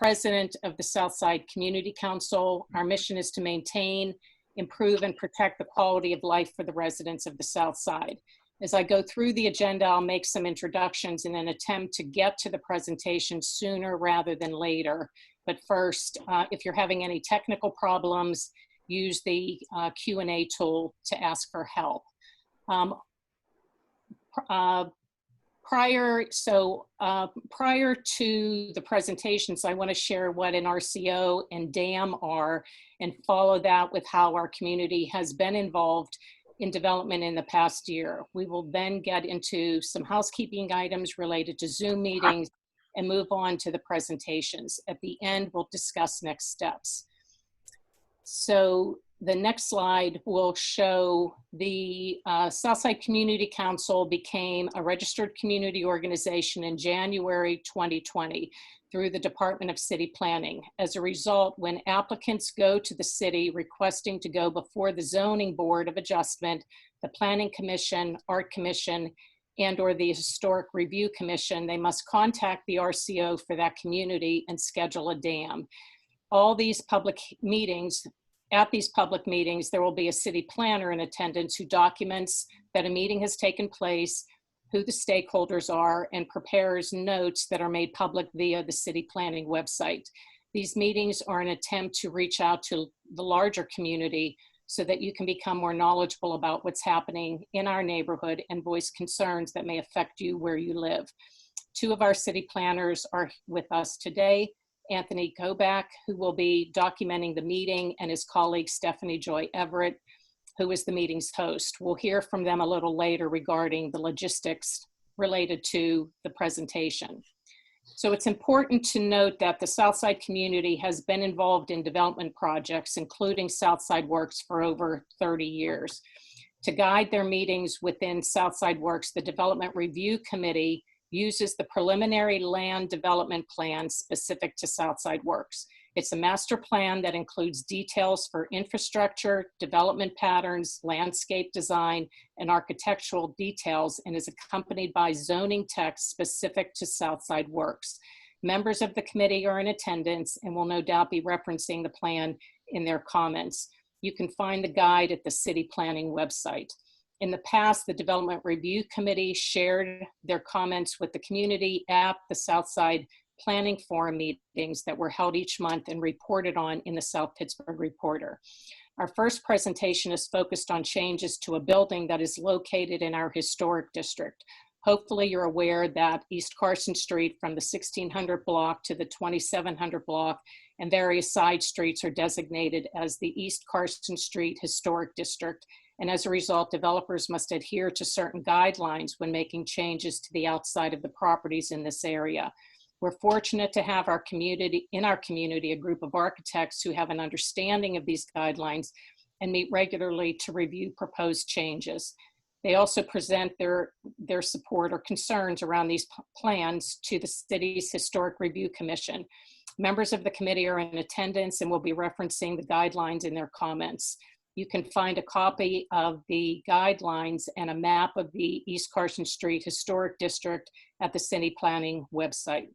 president of the Southside Community Council. Our mission is to maintain, improve, and protect the quality of life for the residents of the South Side. As I go through the agenda, I'll make some introductions in an attempt to get to the presentation sooner rather than later. But first, if you're having any technical problems, use the Q&A tool to ask for help. Prior to the presentations, I want to share what an RCO and DAM are and follow that with how our community has been involved in development in the past year. We will then get into some housekeeping items related to Zoom meetings and move on to the presentations. At the end, we'll discuss next steps. So the next slide will show the Southside Community Council became a registered community organization in January 2020 through the Department of City Planning. As a result, when applicants go to the city requesting to go before the Zoning Board of Adjustment, the Planning Commission, Art Commission, and/or the Historic Review Commission, they must contact the RCO for that community and schedule a DAM. All these public meetings, at these public meetings, there will be a city planner in attendance who documents that a meeting has taken place, who the stakeholders are, and prepares notes that are made public via the city planning website. These meetings are an attempt to reach out to the larger community so that you can become more knowledgeable about what's happening in our neighborhood and voice concerns that may affect you where you live. Two of our city planners are with us today, Anthony Kobach, who will be documenting the meeting, and his colleague Stephanie Joy Everett, who is the meeting's host. We'll hear from them a little later regarding the logistics related to the presentation. So it's important to note that the Southside community has been involved in development projects, including Southside Works, for over 30 years. To guide their meetings within Southside Works, the Development Review Committee uses the preliminary land development plan specific to Southside Works. It's a master plan that includes details for infrastructure, development patterns, landscape design, and architectural details, and is accompanied by zoning text specific to Southside Works. Members of the committee are in attendance and will no doubt be referencing the plan in their comments. You can find the guide at the city planning website. In the past, the Development Review Committee shared their comments with the community at the Southside Planning Forum meetings that were held each month and reported on in the South Pittsburgh Reporter. Our first presentation is focused on changes to a building that is located in our historic district. Hopefully you're aware that East Carson Street from the 1600 block to the 2700 block and various side streets are designated as the East Carson Street Historic District. And as a result, developers must adhere to certain guidelines when making changes to the outside of the properties in this area. We're fortunate to have in our community a group of architects who have an understanding of these guidelines and meet regularly to review proposed changes. They also present their support or concerns around these plans to the city's Historic Review Commission. Members of the committee are in attendance and will be referencing the guidelines in their comments. You can find a copy of the guidelines and a map of the East Carson Street Historic District at the city planning website.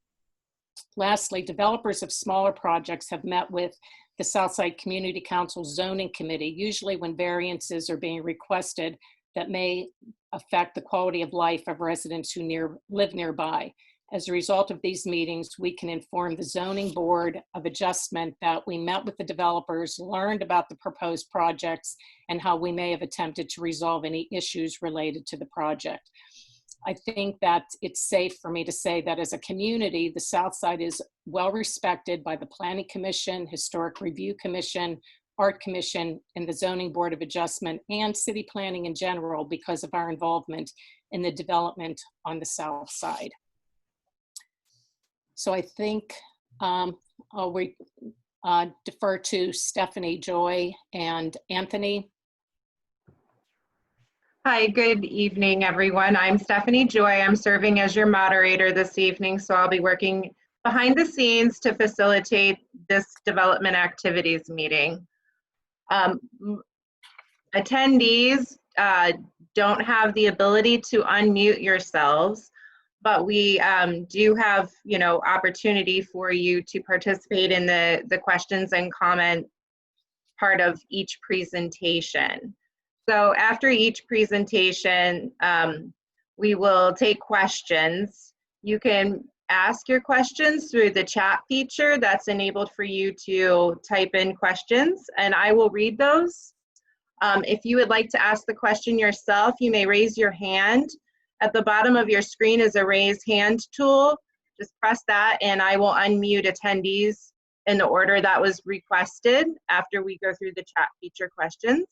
Lastly, developers of smaller projects have met with the Southside Community Council Zoning Committee, usually when variances are being requested that may affect the quality of life of residents who live nearby. As a result of these meetings, we can inform the Zoning Board of Adjustment that we met with the developers, learned about the proposed projects, and how we may have attempted to resolve any issues related to the project. I think that it's safe for me to say that as a community, the Southside is well respected by the Planning Commission, Historic Review Commission, Art Commission, and the Zoning Board of Adjustment, and city planning in general because of our involvement in the development on the South Side. So I think I'll defer to Stephanie Joy and Anthony. Hi, good evening, everyone. I'm Stephanie Joy. I'm serving as your moderator this evening, so I'll be working behind the scenes to facilitate this development activities meeting. Attendees don't have the ability to unmute yourselves. but we do have, you know, opportunity for you to participate in the questions and comment part of each presentation. So after each presentation, we will take questions. You can ask your questions through the chat feature that's enabled for you to type in questions, and I will read those. If you would like to ask the question yourself, you may raise your hand. At the bottom of your screen is a raise hand tool. Just press that and I will unmute attendees in the order that was requested after we go through the chat feature questions.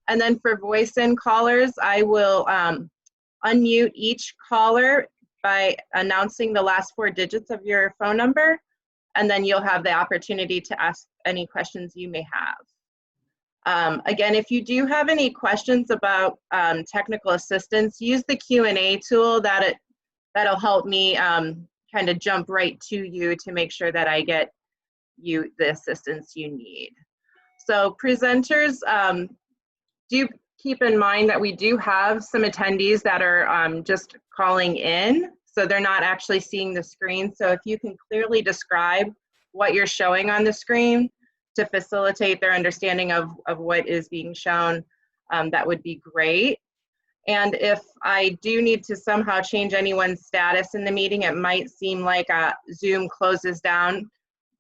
And then for voice in callers, I will unmute each caller by announcing the last 4 digits of your phone number, and then you'll have the opportunity to ask any questions you may have. Again, if you do have any questions about technical assistance, use the Q&A tool. That'll help me kind of jump right to you to make sure that I get you the assistance you need. So presenters, do keep in mind that we do have some attendees that are just calling in, so they're not actually seeing the screen. So if you can clearly describe what you're showing on the screen to facilitate their understanding of what is being shown, that would be great. And if I do need to somehow change anyone's status in the meeting, it might seem like Zoom closes down.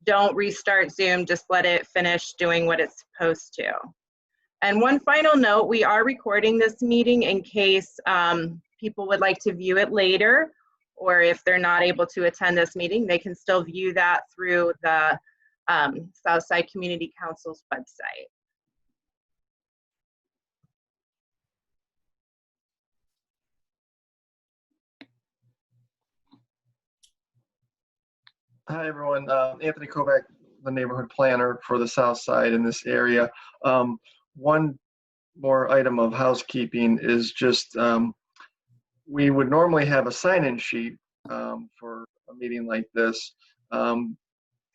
Don't restart Zoom, just let it finish doing what it's supposed to. And one final note, we are recording this meeting in case people would like to view it later, or if they're not able to attend this meeting, they can still view that through the Southside Community Council's website. Hi, everyone. Anthony Kovac, the neighborhood planner for the South Side in this area. One more item of housekeeping is just we would normally have a sign-in sheet for a meeting like this.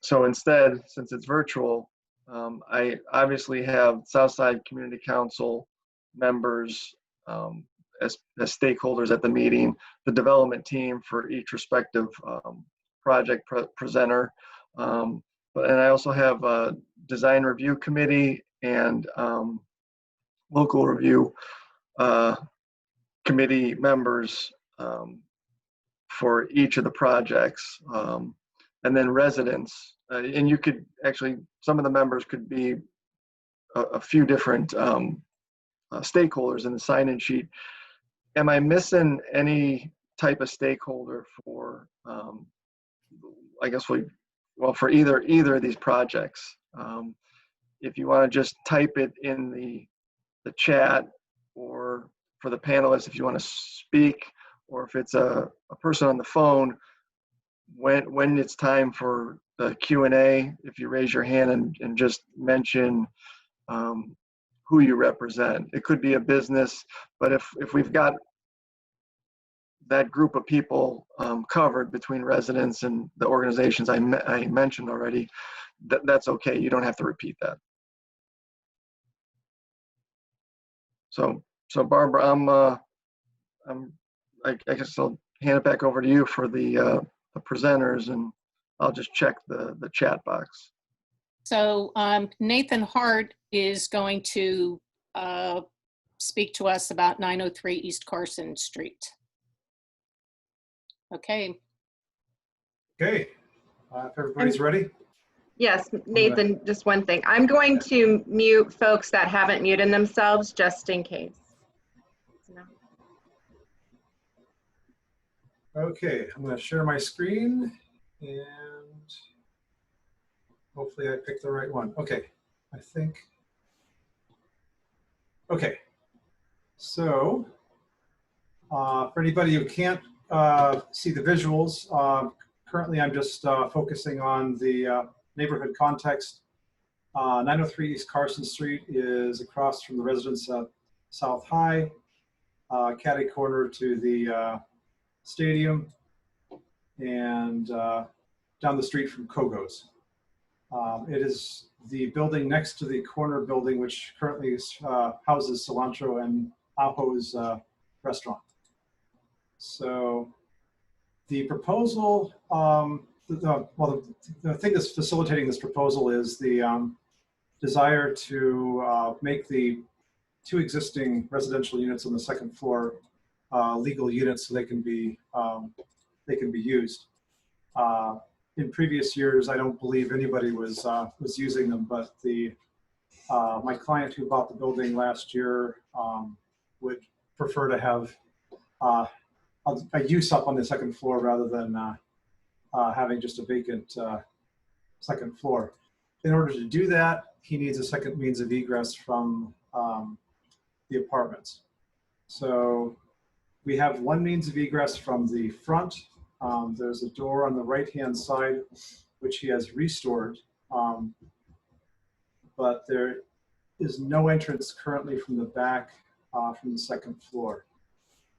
So instead, since it's virtual, I obviously have Southside Community Council members as stakeholders at the meeting, the development team for each respective project presenter. And I also have a design review committee and local review committee members for each of the projects. And then residents, and you could actually, some of the members could be a few different stakeholders in the sign-in sheet. Am I missing any type of stakeholder for, I guess for either of these projects? If you want to just type it in the chat, or for the panelists, if you want to speak, or if it's a person on the phone, when it's time for the Q&A, if you raise your hand and just mention who you represent. It could be a business, but if we've got that group of people covered between residents and the organizations I mentioned already, that's okay. You don't have to repeat that. So Barbara, I guess I'll hand it back over to you for the presenters, and I'll just check the chat box. So Nathan Hart is going to speak to us about 903 East Carson Street. Okay. Okay, if everybody's ready. Yes, Nathan, just one thing. I'm going to mute folks that haven't muted themselves just in case. Okay, I'm going to share my screen and hopefully I picked the right one. Okay, I think. Okay, so for anybody who can't see the visuals, currently I'm just focusing on the neighborhood context. 903 East Carson Street is across from the residence at South High, catty corner to the stadium, and down the street from Kogo's. It is the building next to the corner building, which currently houses Cilantro and Aho's restaurant. So The proposal, the thing that's facilitating this proposal is the desire to make the 2 existing residential units on the second floor legal units so they can be used. In previous years, I don't believe anybody was using them, but my client who bought the building last year would prefer to have a use up on the second floor rather than having just a vacant second floor. In order to do that, he needs a second means of egress from the apartments. So we have one means of egress from the front. There's a door on the right-hand side, which he has restored, but there is no entrance currently from the back from the second floor.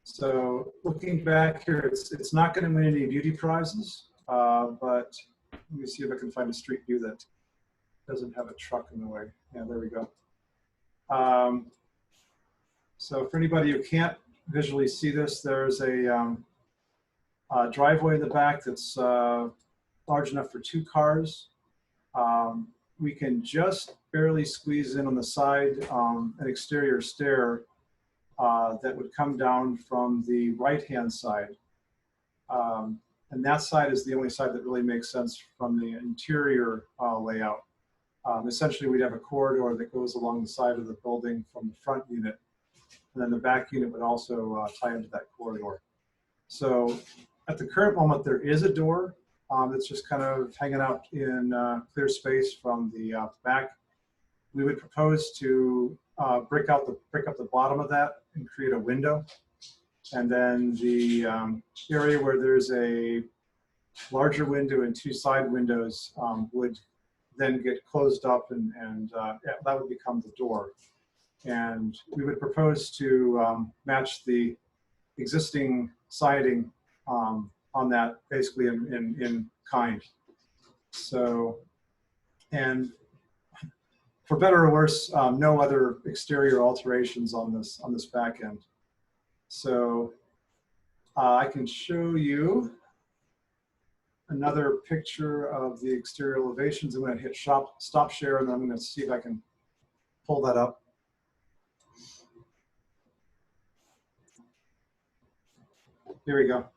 So looking back here, it's not going to win any beauty prizes, but let me see if I can find a street view that doesn't have a truck in the way. Yeah, there we go. So for anybody who can't visually see this, there's a driveway in the back that's large enough for 2 cars. We can just barely squeeze in on the side an exterior stair that would come down from the right-hand side. And that side is the only side that really makes sense from the interior layout. Essentially, we'd have a corridor that goes along the side of the building from the front unit. And then the back unit would also tie into that corridor. So at the current moment, there is a door that's just kind of hanging out in clear space from the back. We would propose to brick up the bottom of that and create a window. And then the area where there's a larger window and 2 side windows would then get closed up, and that would become the door. And we would propose to match the existing siding on that, basically in kind. So, and for better or worse, no other exterior alterations on this back end. So I can show you another picture of the exterior elevations. I'm going to hit stop share, and then I'm going to see if I can pull that up. Here we go.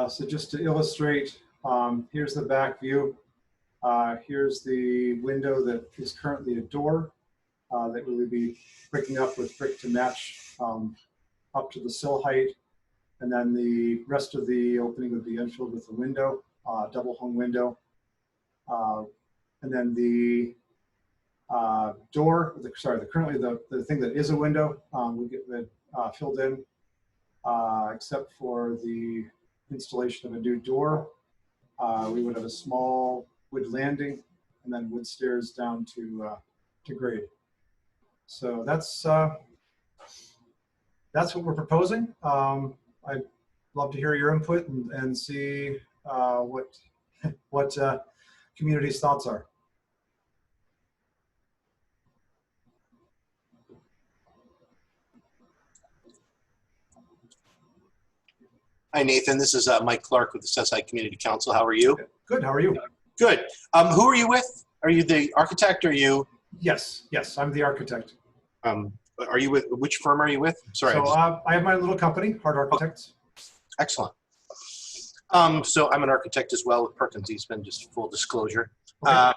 So just to illustrate, here's the back view. Here's the window that is currently a door that we would be bricking up with brick to match up to the sill height. And then the rest of the opening would be infilled with a window, double hung window. And then the door, currently the thing that is a window would get filled in, except for the installation of a new door. We would have a small wood landing and then wood stairs down to grade. So that's what we're proposing. I'd love to hear your input and see what community's thoughts are. Hi, Nathan. This is Mike Clark with the Southside Community Council. How are you? Good. How are you? Good. Who are you with? Are you the architect? Or are you? Yes. I'm the architect. Are you with, which firm are you with? Sorry. So I have my little company, Hart Architects. Excellent. So I'm an architect as well with Perkins Eastman, just full disclosure. Okay.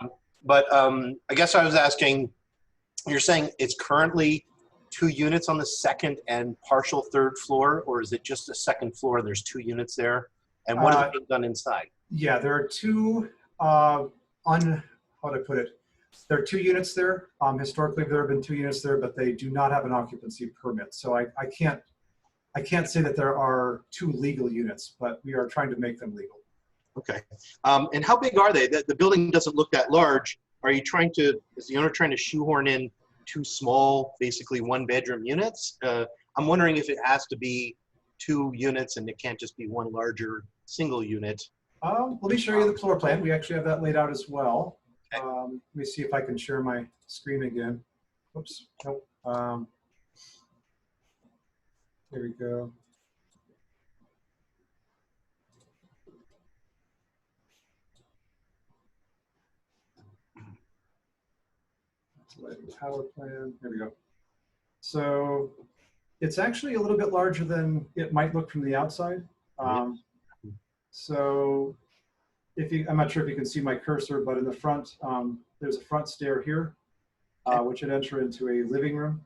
I guess I was asking, you're saying it's currently 2 units on the second and partial third floor, or is it just a second floor and there's 2 units there? And what is being done inside? Yeah, there are 2, how do I put it? There are 2 units there. Historically, there have been 2 units there, but they do not have an occupancy permit. So I can't say that there are 2 legal units, but we are trying to make them legal. Okay. And how big are they? The building doesn't look that large. Are you trying to, is the owner trying to shoehorn in 2 small, basically 1-bedroom units? I'm wondering if it has to be 2 units and it can't just be 1 larger single unit. Let me show you the floor plan. We actually have that laid out as well. Okay. Let me see if I can share my screen again. Oops, nope. Here we go. lighting power plan. There we go. So it's actually a little bit larger than it might look from the outside. So if you, I'm not sure if you can see my cursor, but in the front, there's a front stair here, which would enter into a living room,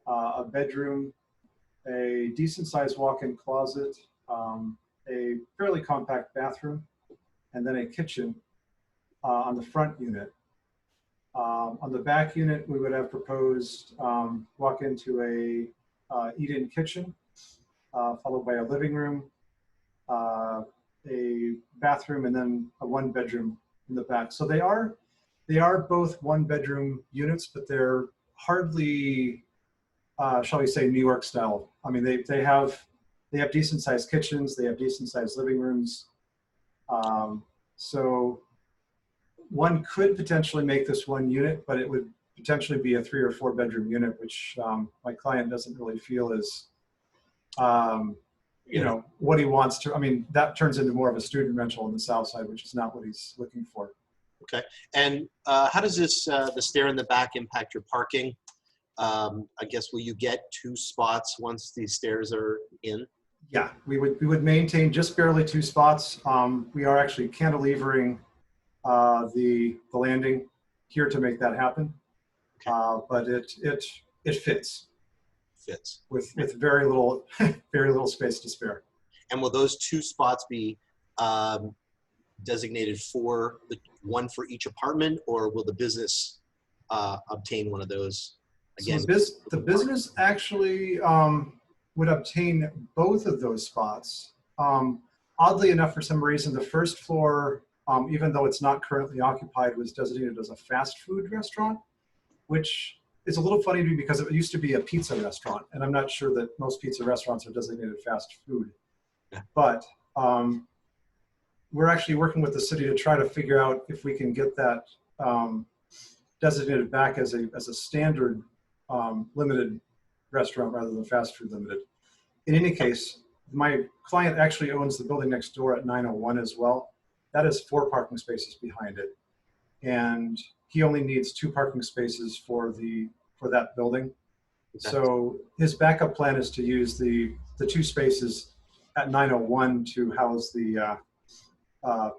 a bedroom, a decent sized walk-in closet, a fairly compact bathroom, and then a kitchen on the front unit. On the back unit, we would have proposed walk into a eat-in kitchen, followed by a living room, a bathroom, and then a one-bedroom in the back. So they are both one-bedroom units, but they're hardly, shall we say, New York style. I mean, they have decent-sized kitchens, they have decent-sized living rooms. So one could potentially make this one unit, but it would potentially be a 3 or 4 bedroom unit, which my client doesn't really feel is, you know, what he wants to. I mean, that turns into more of a student rental on the south side, which is not what he's looking for. Okay. And how does this, the stair in the back impact your parking? I guess, will you get 2 spots once these stairs are in? Yeah, we would maintain just barely 2 spots. We are actually cantilevering the landing here to make that happen. Okay. But it fits. Fits. With very little very little space to spare. And will those 2 spots be designated for one for each apartment, or will the business obtain one of those again? So the business actually would obtain both of those spots. Oddly enough, for some reason, the first floor, even though it's not currently occupied, was designated as a fast food restaurant, which is a little funny to me because it used to be a pizza restaurant, and I'm not sure that most pizza restaurants are designated fast food. Yeah. But we're actually working with the city to try to figure out if we can get that designated back as a standard limited restaurant rather than fast food limited. In any case, my client actually owns the building next door at 901 as well. That is 4 parking spaces behind it. And he only needs 2 parking spaces for that building. Okay. So his backup plan is to use the 2 spaces at 901 to house the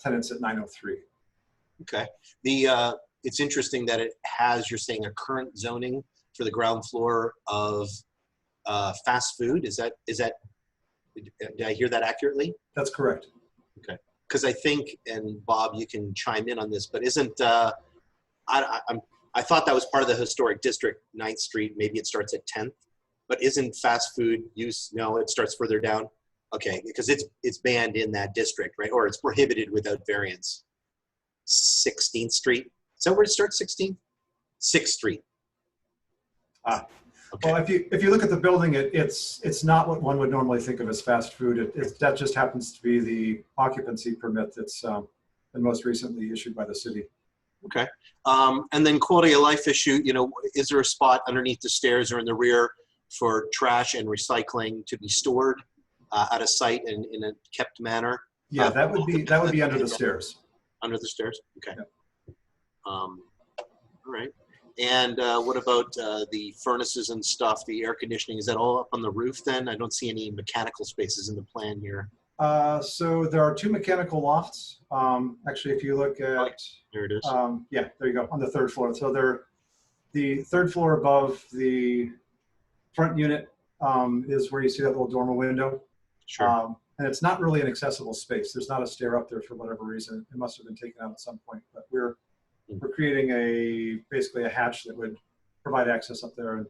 tenants at 903. Okay. It's interesting that it has, you're saying, a current zoning for the ground floor of fast food. Is that, did I hear that accurately? That's correct. Okay. Because I think, and Bob, you can chime in on this, but isn't, I thought that was part of the historic district, 9th Street, maybe it starts at 10th, but isn't fast food use, no, it starts further down? Okay, because it's banned in that district, right? Or it's prohibited without variance. 16th Street, is that where it starts, 16th? 6th Street. Okay. Well, if you look at the building, it's not what one would normally think of as fast food. That just happens to be the occupancy permit that's been most recently issued by the city. Okay. And then quality of life issue, you know, is there a spot underneath the stairs or in the rear for trash and recycling to be stored at a site and in a kept manner? Yeah, that would be under the stairs. Under the stairs? Okay. Yeah. All right. And what about the furnaces and stuff, the air conditioning? Is that all up on the roof then? I don't see any mechanical spaces in the plan here. So there are 2 mechanical lofts. Actually, if you look at, there it is. Yeah, there you go, on the 3rd floor. So they're the 3rd floor above the front unit is where you see that little dormer window. Sure. And it's not really an accessible space. There's not a stair up there for whatever reason. It must have been taken out at some point, but we're creating basically a hatch that would provide access up there. And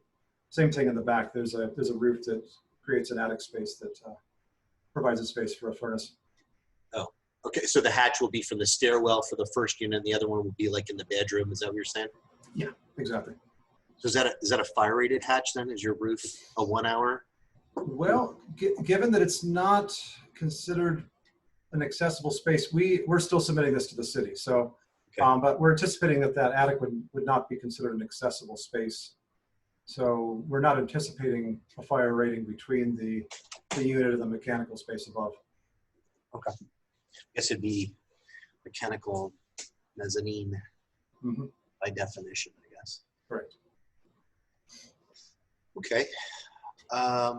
same thing in the back. There's a roof that creates an attic space that provides a space for a furnace. Oh, okay. So the hatch will be from the stairwell for the first unit, and the other one will be like in the bedroom. Is that what you're saying? Yeah, exactly. So is that a fire rated hatch then? Is your roof a 1 hour? Well, given that it's not considered an accessible space, we're still submitting this to the city. So, okay. But we're anticipating that attic would not be considered an accessible space. So we're not anticipating a fire rating between the unit and the mechanical space above. Okay. I guess it'd be mechanical mezzanine by definition, I guess. Correct. Okay. I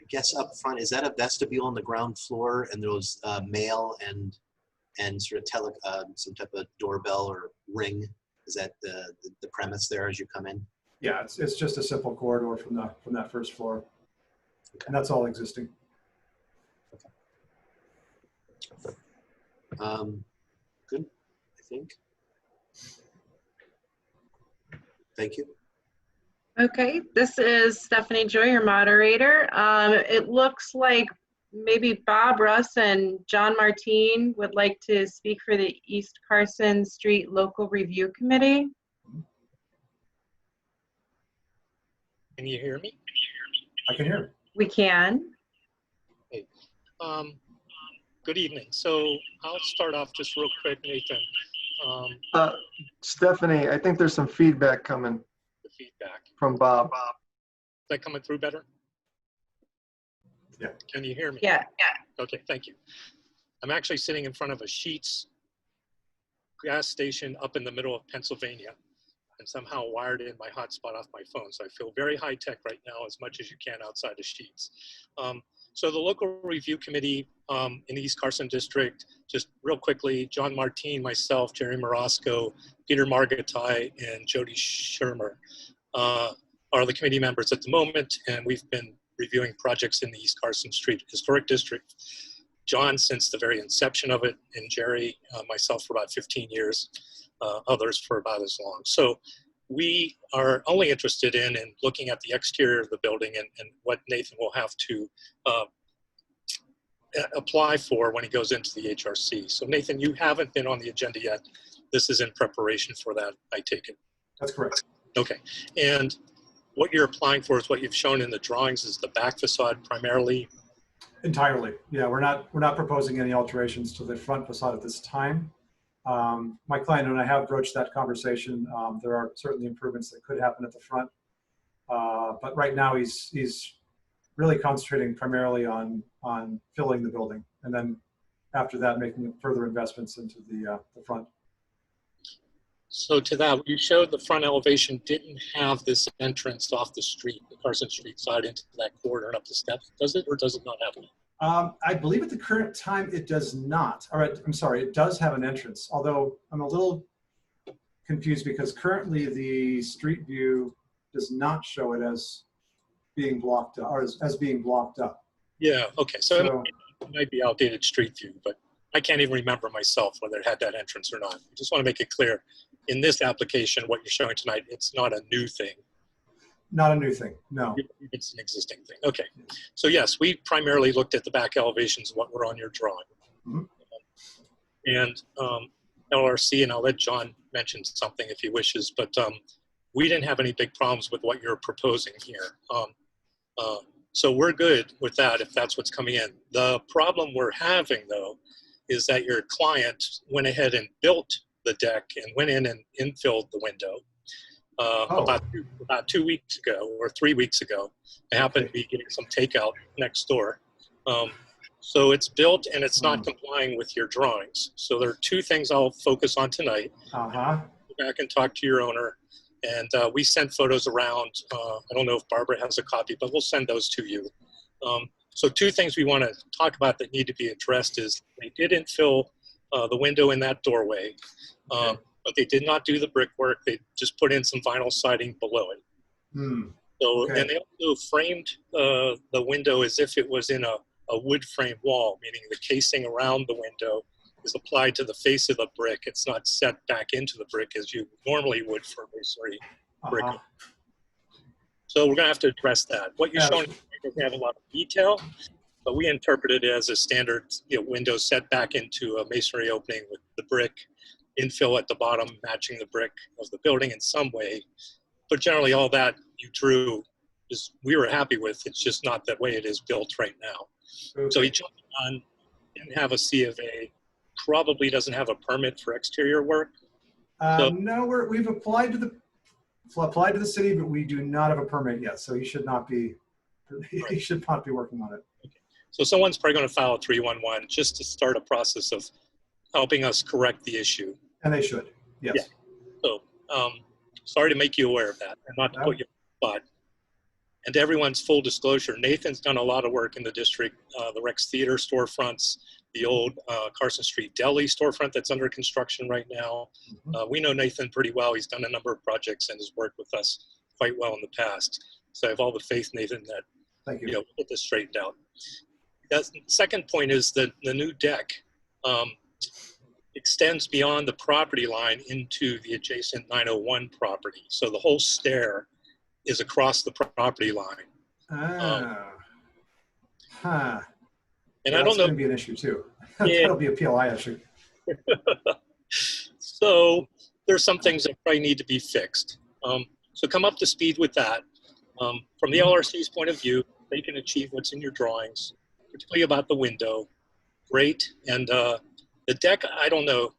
guess up front, is that a vestibule on the ground floor, and those mail and sort of some type of doorbell or ring? Is that the premise there as you come in? Yeah, it's just a simple corridor from that first floor, and that's all existing. Good, I think. Thank you. Okay, this is Stephanie Joy, your moderator. It looks like maybe Bob Russ and John Martine would like to speak for the East Carson Street Local Review Committee. Can you hear me? I can hear. We can. Hey. Good evening. So I'll start off just real quick, Nathan. Stephanie, I think there's some feedback coming The feedback. from Bob. Is that coming through better? Yeah. Can you hear me? Yeah. Okay, thank you. I'm actually sitting in front of a Sheetz gas station up in the middle of Pennsylvania, and somehow wired in my hotspot off my phone. So I feel very high tech right now, as much as you can outside of Sheetz. So the local review committee in the East Carson district, just real quickly, John Martine, myself, Jerry Marosco, Peter Margatai, and Jody Shermer are the committee members at the moment, and we've been reviewing projects in the East Carson Street Historic District. John since the very inception of it, and Jerry, myself for about 15 years, others for about as long. So we are only interested in looking at the exterior of the building and what Nathan will have to apply for when he goes into the HRC. So Nathan, you haven't been on the agenda yet. This is in preparation for that, I take it. That's correct. Okay, and what you're applying for is what you've shown in the drawings is the back facade primarily. Entirely. Yeah, we're not proposing any alterations to the front facade at this time. My client and I have broached that conversation. There are certainly improvements that could happen at the front, but right now he's really concentrating primarily on filling the building, and then after that making further investments into the front. So to that, you showed the front elevation didn't have this entrance off the street, the Carson Street side into that corridor and up the steps. Does it, or does it not have it? I believe at the current time it does not. All right, I'm sorry, it does have an entrance, although I'm a little confused because currently the street view does not show it as being blocked up, or as being blocked up. Yeah, okay, so it might be outdated street view, but I can't even remember myself whether it had that entrance or not. I just want to make it clear, in this application, what you're showing tonight, it's not a new thing. Not a new thing, no. It's an existing thing. Okay. So yes, we primarily looked at the back elevations, what were on your drawing. Mm-hmm. And LRC, and I'll let John mention something if he wishes, but we didn't have any big problems with what you're proposing here. So we're good with that if that's what's coming in. The problem we're having, though, is that your client went ahead and built the deck and went in and infilled the window. About 2 weeks ago or 3 weeks ago. I happened to be getting some takeout next door. So it's built and it's not complying with your drawings. So there are two things I'll focus on tonight. Go back and talk to your owner. And we sent photos around. I don't know if Barbara has a copy, but we'll send those to you. So two things we want to talk about that need to be addressed is they did infill the window in that doorway. But they did not do the brickwork. They just put in some vinyl siding below it. So, and they also framed the window as if it was in a wood frame wall, meaning the casing around the window is applied to the face of the brick. It's not set back into the brick as you normally would for masonry brick. So we're gonna have to address that. What you're showing doesn't have a lot of detail, but we interpret it as a standard window set back into a masonry opening with the brick infill at the bottom, matching the brick of the building in some way. But generally all that you drew is we were happy with. It's just not that way it is built right now. So he jumped on, didn't have a C of A, probably doesn't have a permit for exterior work. No, we've applied to the city, but we do not have a permit yet. So he should not be working on it. Okay. So someone's probably going to file a 311 just to start a process of helping us correct the issue. And they should, yes. Yeah. So sorry to make you aware of that and not to put you on the spot. And to everyone's full disclosure, Nathan's done a lot of work in the district, the Rex Theater storefronts, the old Carson Street Deli storefront that's under construction right now. We know Nathan pretty well. He's done a number of projects and has worked with us quite well in the past. So I have all the faith, Nathan, that Thank you. we'll get this straightened out. The second point is that the new deck extends beyond the property line into the adjacent 901 property. So the whole stair is across the property line. And I don't that's know. going to be an issue too. Yeah. That'll be a PLI issue. So there's some things that probably need to be fixed. So come up to speed with that. From the LRC's point of view, they can achieve what's in your drawings, particularly about the window. Great. And the deck, I don't know,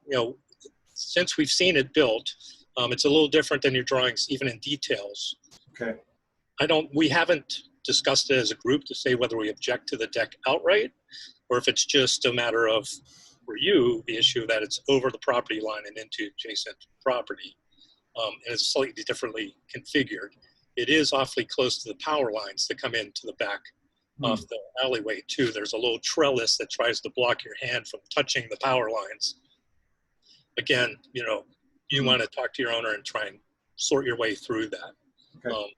since we've seen it built, it's a little different than your drawings, even in details. Okay. We haven't discussed it as a group to say whether we object to the deck outright, or if it's just a matter of, for you, the issue that it's over the property line and into adjacent property, and it's slightly differently configured. It is awfully close to the power lines that come into the back of the alleyway too. There's a little trellis that tries to block your hand from touching the power lines. Again, you want to talk to your owner and try and sort your way through that. Okay.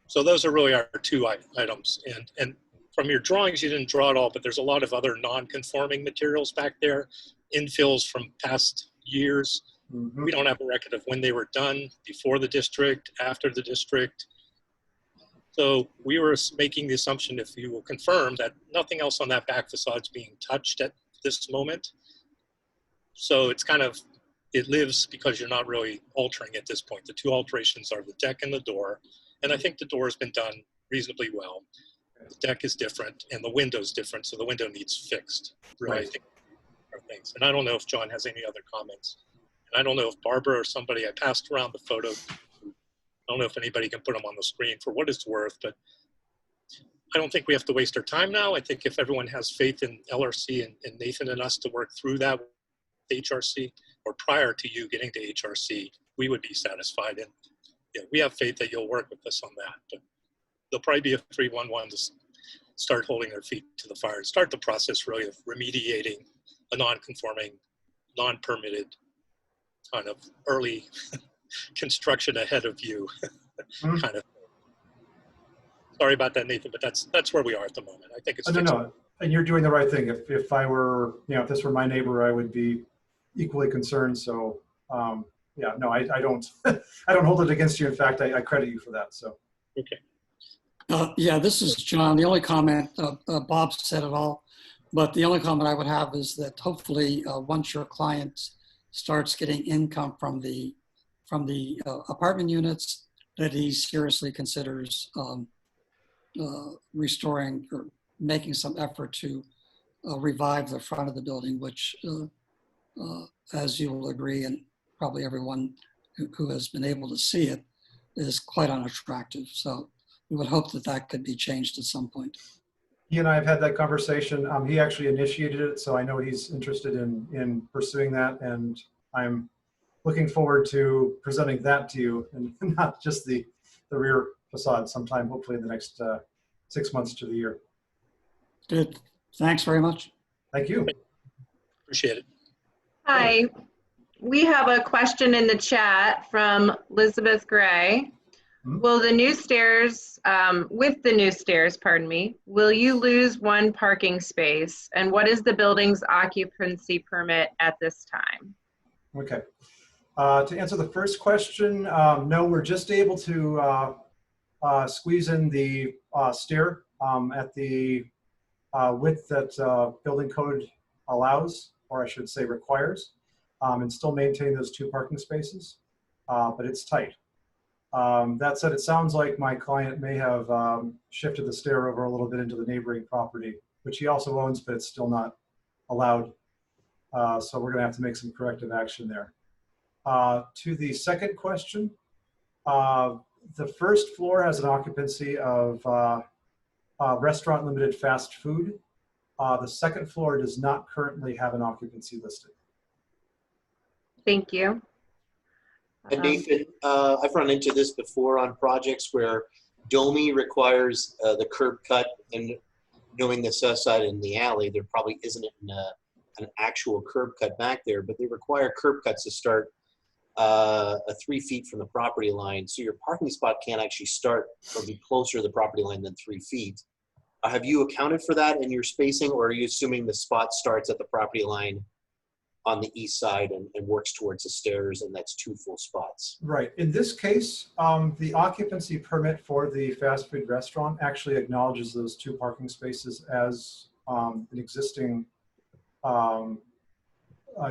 So those are really our two items. And from your drawings, you didn't draw it all, but there's a lot of other non-conforming materials back there, infills from past years. We don't have a record of when they were done, before the district, after the district. So we were making the assumption, if you will confirm, that nothing else on that back facade is being touched at this moment. So it's kind of, it lives because you're not really altering at this point. The two alterations are the deck and the door. And I think the door has been done reasonably well. The deck is different and the window's different, so the window needs fixed. Really, Right. I think are things. And I don't know if John has any other comments. And I don't know if Barbara or somebody, I passed around the photo. I don't know if anybody can put them on the screen for what it's worth, but I don't think we have to waste our time now. I think if everyone has faith in LRC and Nathan and us to work through that with HRC, or prior to you getting to HRC, we would be satisfied. And we have faith that you'll work with us on that. But there'll probably be a 311 to start holding their feet to the fire and start the process really of remediating a non-conforming, non-permitted kind of early construction ahead of you kind of. Sorry about that, Nathan, but that's where we are at the moment. I think it's No, and you're doing the right thing. If I were, if this were my neighbor, I would be equally concerned. So yeah, no, I don't I don't hold it against you. In fact, I credit you for that. So okay. Yeah, this is John. The only comment, Bob said it all, but the only comment I would have is that hopefully once your client starts getting income from the apartment units, that he seriously considers restoring or making some effort to revive the front of the building, which as you will agree, and probably everyone who has been able to see it, is quite unattractive. So we would hope that that could be changed at some point. he and I have had that conversation. He actually initiated it, so I know he's interested in pursuing that, and I'm looking forward to presenting that to you, and not just the rear facade sometime, hopefully in the next 6 months to the year. Good. Thanks very much. Thank you. Appreciate it. Hi, we have a question in the chat from Elizabeth Gray. Will the new stairs, with the new stairs, pardon me, will you lose one parking space? And what is the building's occupancy permit at this time? Okay. To answer the first question, no, we're just able to squeeze in the stair at the width that building code allows, or I should say requires, and still maintain those 2 parking spaces, but it's tight. That said, it sounds like my client may have shifted the stair over a little bit into the neighboring property, which he also owns, but it's still not allowed. So we're gonna have to make some corrective action there. To the second question, the first floor has an occupancy of restaurant limited fast food. The second floor does not currently have an occupancy listed. Thank you. And Nathan, I've run into this before on projects where DOMI requires the curb cut, and knowing the south side in the alley, there probably isn't an actual curb cut back there, but they require curb cuts to start 3 feet from the property line. So your parking spot can't actually start or be closer to the property line than 3 feet. Have you accounted for that in your spacing, or are you assuming the spot starts at the property line on the east side and works towards the stairs, and that's 2 full spots? Right. In this case, the occupancy permit for the fast food restaurant actually acknowledges those 2 parking spaces as an existing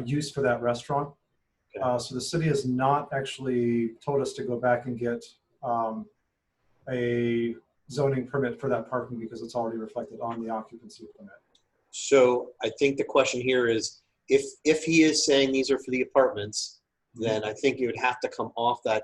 use for that restaurant. Okay. So the city has not actually told us to go back and get a zoning permit for that parking because it's already reflected on the occupancy permit. So I think the question here is, if he is saying these are for the apartments, then I think you would have to come off that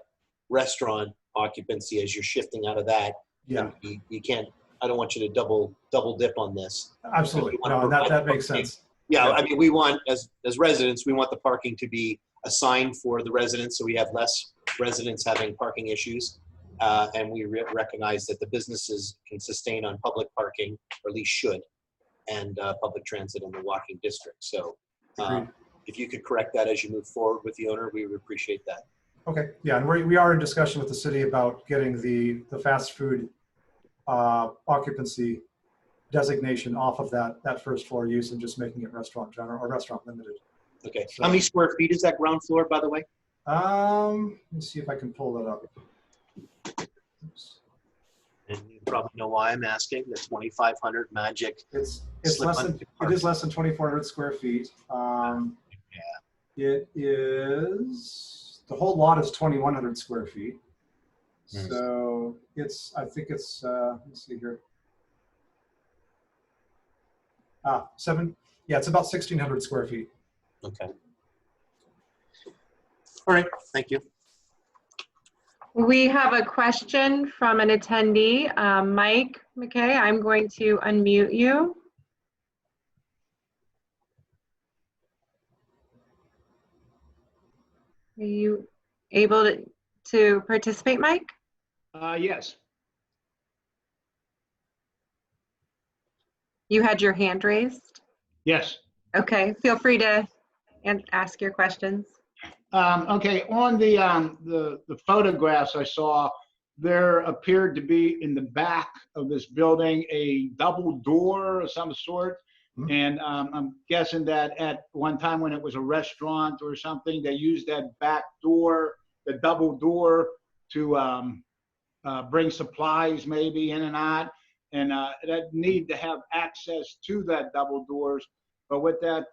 restaurant occupancy as you're shifting out of that. Yeah. And you can't, I don't want you to double dip on this. Absolutely. No, that makes sense. Yeah, I mean, we want, as residents, we want the parking to be assigned for the residents, so we have less residents having parking issues. And we recognize that the businesses can sustain on public parking, or at least should, and public transit in the walking district. So if you could correct that as you move forward with the owner, we would appreciate that. Okay, yeah, and we are in discussion with the city about getting the fast food occupancy designation off of that first floor use and just making it restaurant general or restaurant limited. Okay, how many square feet is that ground floor, by the way? Let me see if I can pull that up. Oops. And you probably know why I'm asking. The 2,500 magic. It is less than 2,400 square feet. It is, the whole lot is 2,100 square feet. Nice. So I think it's let's see here. It's about 1,600 square feet. Okay. All right, thank you. We have a question from an attendee, Mike McKay. I'm going to unmute you. Are you able to participate, Mike? Yes. You had your hand raised? Yes. Okay, feel free to ask your questions. Okay, on the photographs I saw, there appeared to be in the back of this building a double door of some sort. Mm-hmm. And I'm guessing that at one time when it was a restaurant or something, they used that back door, the double door, to bring supplies maybe in and out. And that need to have access to that double doors. But with that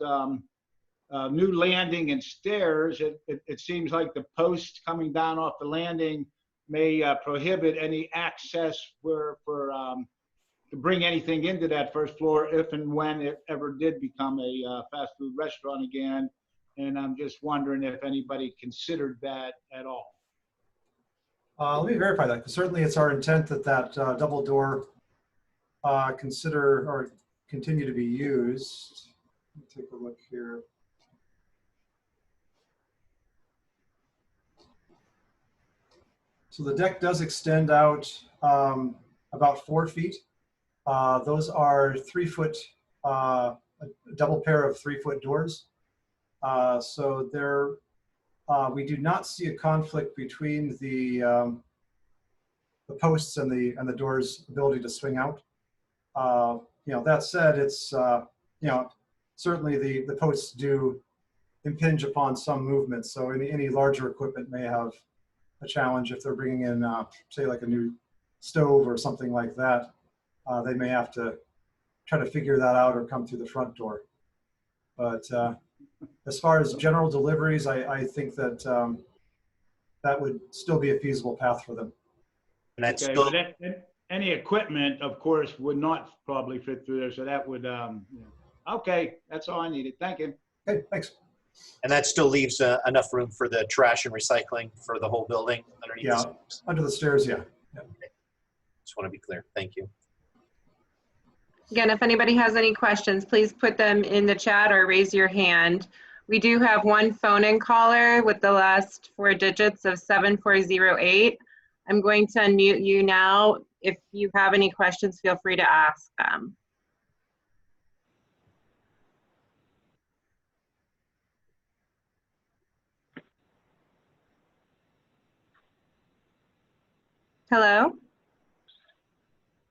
new landing and stairs, it seems like the post coming down off the landing may prohibit any access to bring anything into that first floor if and when it ever did become a fast food restaurant again. And I'm just wondering if anybody considered that at all. Let me verify that, because certainly it's our intent that double door consider or continue to be used. Let me take a look here. So the deck does extend out about 4 feet. Those are 3 foot, a double pair of 3 foot doors. So there, we do not see a conflict between the posts and the doors' ability to swing out. That said, it's certainly the posts do impinge upon some movement. So any larger equipment may have a challenge if they're bringing in, say, like a new stove or something like that. They may have to try to figure that out or come through the front door. But as far as general deliveries, I think that that would still be a feasible path for them. And that's Okay, still, but any equipment, of course, would not probably fit through there. So that would, okay, that's all I needed. Thank you. Okay, thanks. and that still leaves enough room for the trash and recycling for the whole building underneath. Yeah, the stairs. under the stairs, yeah. Just want to be clear. Thank you. Again, if anybody has any questions, please put them in the chat or raise your hand. We do have one phone-in caller with the last 4 digits of 7408. I'm going to unmute you now. If you have any questions, feel free to ask them. Hello?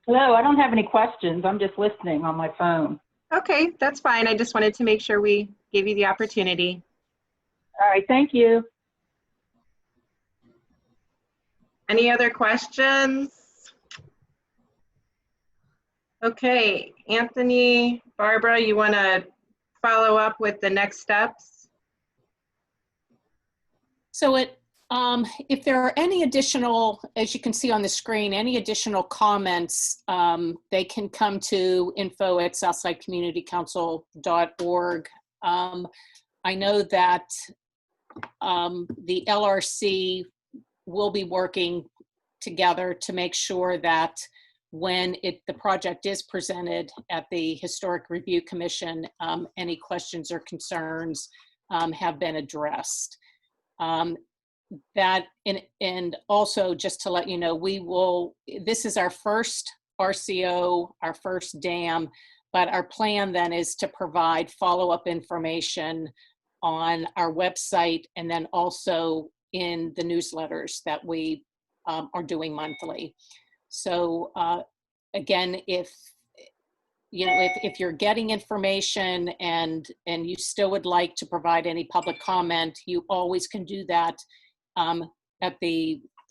Hello, I don't have any questions. I'm just listening on my phone. Okay, that's fine. I just wanted to make sure we gave you the opportunity. All right, thank you. Any other questions? Okay, Anthony, Barbara, you want to follow up with the next steps? So if there are any additional, as you can see on the screen, any additional comments, they can come to info@southsidecommunitycouncil.org. I know that the LRC will be working together to make sure that when the project is presented at the Historic Review Commission, any questions or concerns have been addressed. And also just to let you know, this is our first RCO, our first dam, but our plan then is to provide follow-up information on our website and then also in the newsletters that we are doing monthly. So again, if you're getting information and you still would like to provide any public comment, you always can do that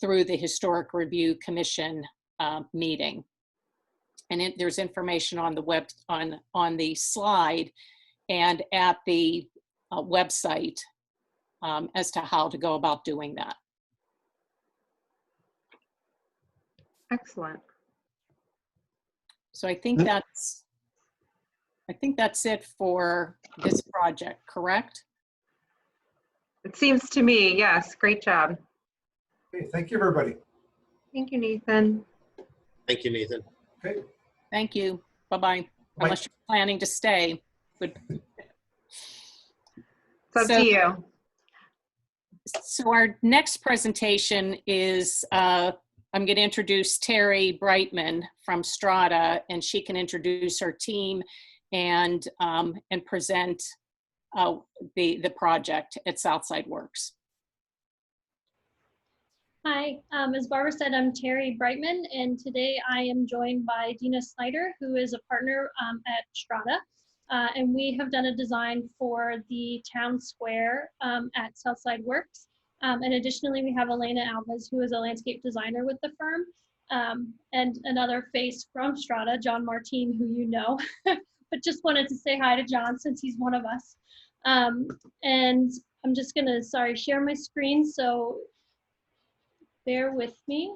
through the Historic Review Commission meeting. And there's information on the on the slide and at the website as to how to go about doing that. Excellent. So I think that's it for this project, correct? It seems to me, yes. Great job. Okay, thank you, everybody. Thank you, Nathan. Thank you, Nathan. Okay. Thank you. Bye-bye. Unless you're planning to stay. It's up to you. So our next presentation is, I'm going to introduce Terry Brightman from Strada, and she can introduce her team and present the project at Southside Works. Hi, as Barbara said, I'm Terry Brightman, and today I am joined by Dina Snyder, who is a partner at Strada. And we have done a design for the town square at Southside Works. And additionally, we have Elena Alves, who is a landscape designer with the firm, and another face from Strada, John Martin, who you know, but just wanted to say hi to John since he's one of us. And I'm just gonna, share my screen, so bear with me.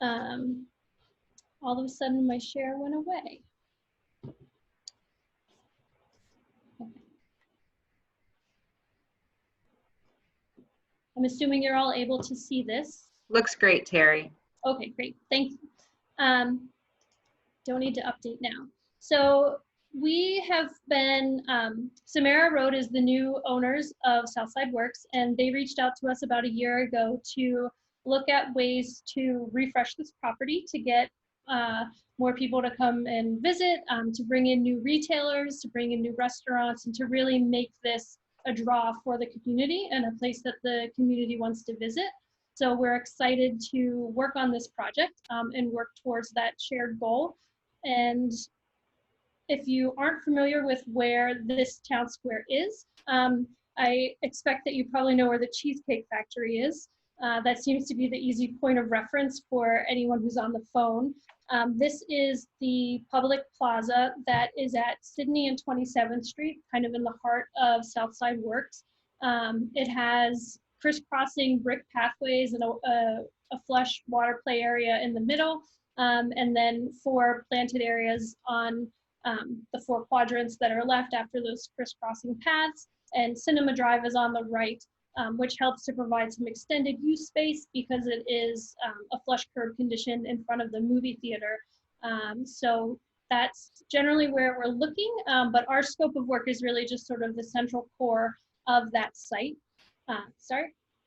All of a sudden my share went away. Okay. I'm assuming you're all able to see this. Looks great, Terry. Okay, great, thank you. Don't need to update now. So we have been, Samara Road is the new owners of Southside Works, and they reached out to us about a year ago to look at ways to refresh this property, to get more people to come and visit, to bring in new retailers, to bring in new restaurants, and to really make this a draw for the community and a place that the community wants to visit. So we're excited to work on this project and work towards that shared goal. And if you aren't familiar with where this town square is, I expect that you probably know where the Cheesecake Factory is. That seems to be the easy point of reference for anyone who's on the phone. This is the public plaza that is at Sydney and 27th Street, kind of in the heart of Southside Works. It has crisscrossing brick pathways and a flush water play area in the middle, and then 4 planted areas on the 4 quadrants that are left after those crisscrossing paths. And Cinema Drive is on the right, which helps to provide some extended use space because it is a flush curb condition in front of the movie theater. So that's generally where we're looking, but our scope of work is really just sort of the central core of that site.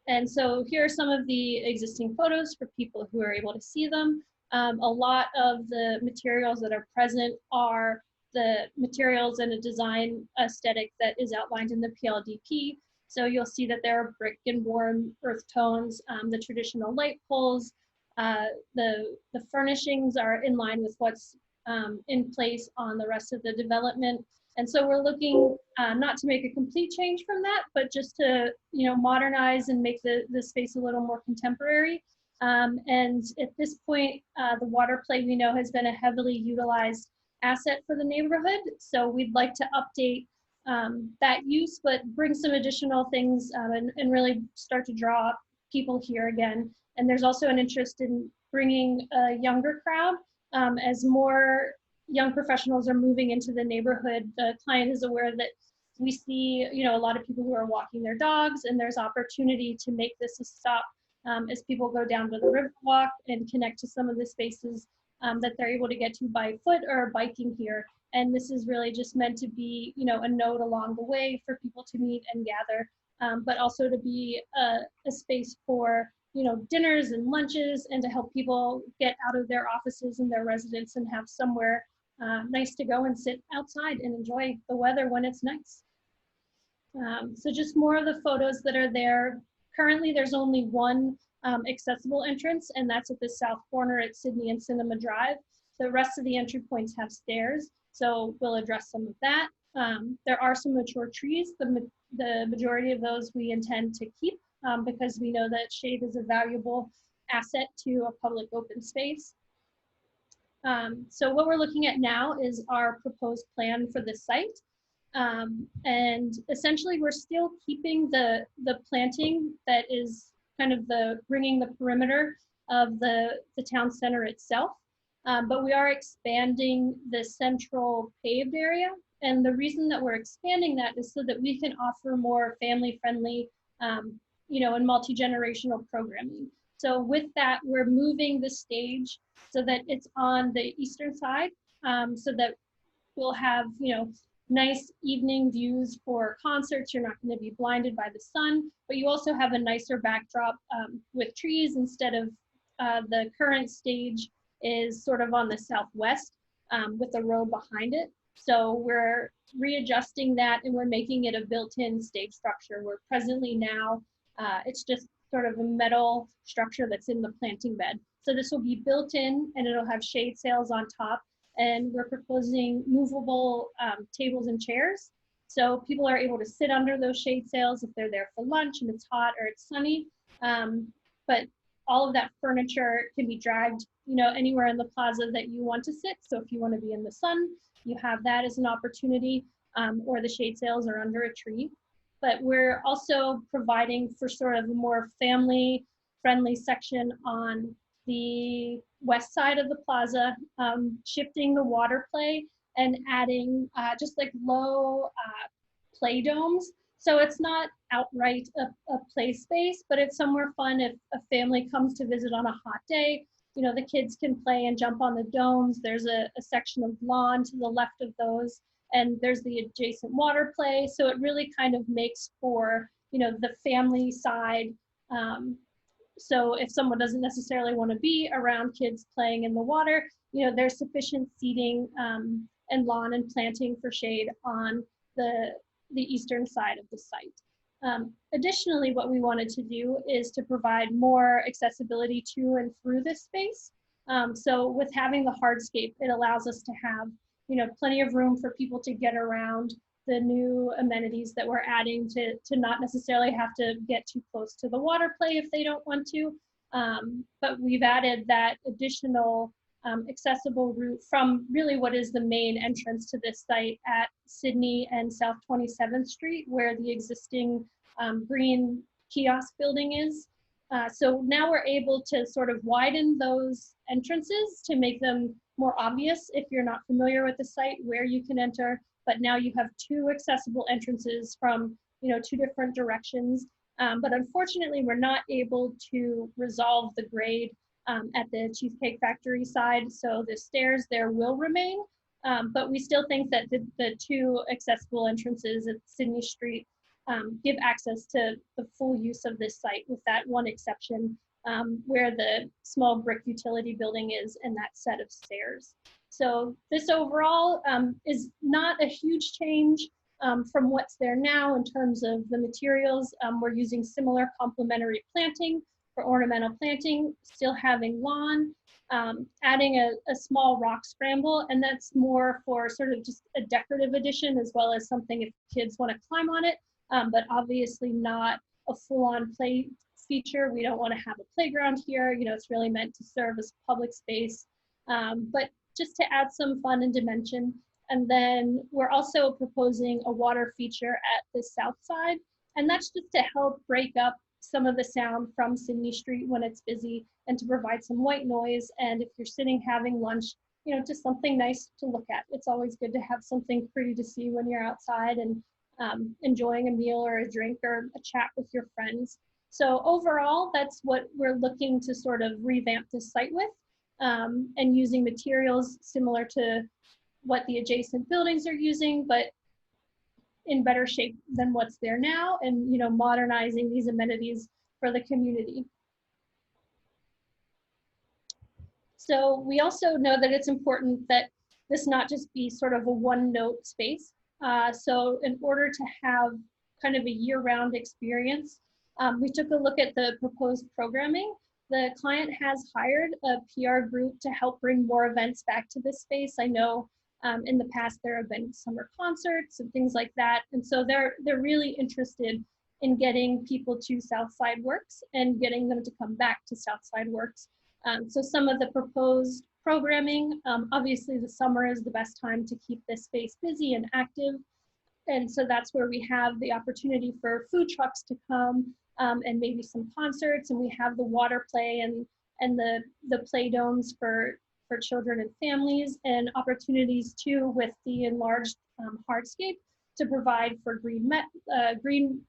And so here are some of the existing photos for people who are able to see them. A lot of the materials that are present are the materials and a design aesthetic that is outlined in the PLDP. So you'll see that there are brick and warm earth tones, the traditional light poles, the furnishings are in line with what's in place on the rest of the development. And so we're looking not to make a complete change from that, but just to modernize and make the space a little more contemporary. And at this point, the water play we know has been a heavily utilized asset for the neighborhood. So we'd like to update that use, but bring some additional things and really start to draw people here again. And there's also an interest in bringing a younger crowd as more young professionals are moving into the neighborhood. The client is aware that we see, a lot of people who are walking their dogs, and there's opportunity to make this a stop as people go down to the Riverwalk and connect to some of the spaces that they're able to get to by foot or biking here. And this is really just meant to be, a node along the way for people to meet and gather, but also to be a space for, dinners and lunches, and to help people get out of their offices and their residence and have somewhere nice to go and sit outside and enjoy the weather when it's nice. So just more of the photos that are there. Currently, there's only one accessible entrance, and that's at the south corner at Sydney and Cinema Drive. The rest of the entry points have stairs, so we'll address some of that. There are some mature trees. The majority of those we intend to keep because we know that shade is a valuable asset to a public open space. So what we're looking at now is our proposed plan for the site. And essentially we're still keeping the planting that is kind of bringing the perimeter of the town center itself. But we are expanding the central paved area. And the reason that we're expanding that is so that we can offer more family-friendly, and multi-generational programming. So with that, we're moving the stage so that it's on the eastern side, so that we'll have, nice evening views for concerts. You're not going to be blinded by the sun, but you also have a nicer backdrop with trees instead of the current stage is sort of on the southwest with the road behind it. So we're readjusting that, and we're making it a built-in stage structure. We're presently now, it's just sort of a metal structure that's in the planting bed. So this will be built in, and it'll have shade sails on top. And we're proposing movable tables and chairs. So people are able to sit under those shade sails if they're there for lunch and it's hot or it's sunny. But all of that furniture can be dragged, anywhere in the plaza that you want to sit. So if you want to be in the sun, you have that as an opportunity, or the shade sails are under a tree. But we're also providing for sort of a more family-friendly section on the west side of the plaza, shifting the water play and adding just like low play domes. So it's not outright a play space, but it's somewhere fun if a family comes to visit on a hot day. The kids can play and jump on the domes. There's a section of lawn to the left of those, and there's the adjacent water play. So it really kind of makes for, the family side. So if someone doesn't necessarily want to be around kids playing in the water, there's sufficient seating and lawn and planting for shade on the eastern side of the site. Additionally, what we wanted to do is to provide more accessibility to and through this space. So with having the hardscape, it allows us to have, plenty of room for people to get around the new amenities that we're adding to not necessarily have to get too close to the water play if they don't want to. But we've added that additional accessible route from really what is the main entrance to this site at Sydney and South 27th Street, where the existing green kiosk building is. So now we're able to sort of widen those entrances to make them more obvious if you're not familiar with the site where you can enter. But now you have two accessible entrances from, two different directions. But unfortunately, we're not able to resolve the grade at the Cheesecake Factory side. So the stairs there will remain, but we still think that the two accessible entrances at Sydney Street give access to the full use of this site, with that one exception where the small brick utility building is and that set of stairs. So this overall is not a huge change from what's there now in terms of the materials. We're using similar complementary planting for ornamental planting, still having lawn, adding a small rock scramble, and that's more for sort of just a decorative addition as well as something if kids want to climb on it, but obviously not a full-on play feature. We don't want to have a playground here. You know, it's really meant to serve as public space, but just to add some fun and dimension. And then we're also proposing a water feature at the south side, and that's just to help break up some of the sound from Sydney Street when it's busy and to provide some white noise. And if you're sitting having lunch, you know, just something nice to look at. It's always good to have something pretty to see when you're outside and enjoying a meal or a drink or a chat with your friends. So overall, that's what we're looking to sort of revamp this site with, and using materials similar to what the adjacent buildings are using, but in better shape than what's there now, and, you know, modernizing these amenities for the community. So we also know that it's important that this not just be sort of a one-note space. So in order to have kind of a year-round experience, we took a look at the proposed programming. The client has hired a PR group to help bring more events back to this space. I know in the past there have been summer concerts and things like that, and so they're really interested in getting people to Southside Works and getting them to come back to Southside Works. So some of the proposed programming, obviously the summer is the best time to keep this space busy and active, and so that's where we have the opportunity for food trucks to come and maybe some concerts, and we have the water play and the play domes for children and families, and opportunities too with the enlarged hardscape to provide for green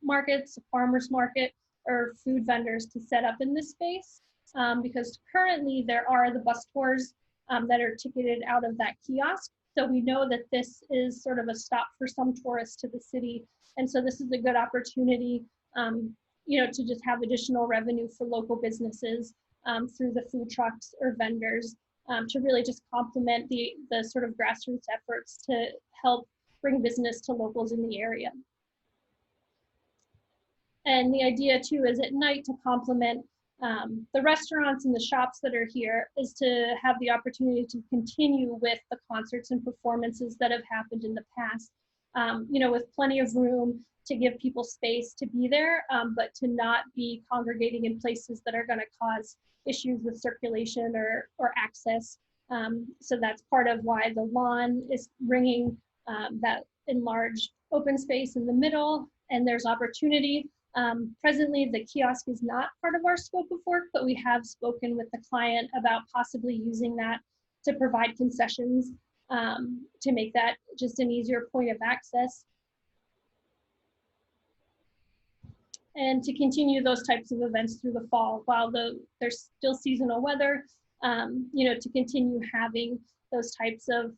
markets, farmers market, or food vendors to set up in this space. Because currently there are the bus tours that are ticketed out of that kiosk. So we know that this is sort of a stop for some tourists to the city. And so this is a good opportunity, you know, to just have additional revenue for local businesses through the food trucks or vendors, to really just complement the sort of grassroots efforts to help bring business to locals in the area. And the idea too is at night to complement the restaurants and the shops that are here is to have the opportunity to continue with the concerts and performances that have happened in the past, you know, with plenty of room to give people space to be there, but to not be congregating in places that are going to cause issues with circulation or access. So that's part of why the lawn is bringing that enlarged open space in the middle, and there's opportunity. Presently, the kiosk is not part of our scope of work, but we have spoken with the client about possibly using that to provide concessions to make that just an easier point of access. And to continue those types of events through the fall while there's still seasonal weather, you know, to continue having those types of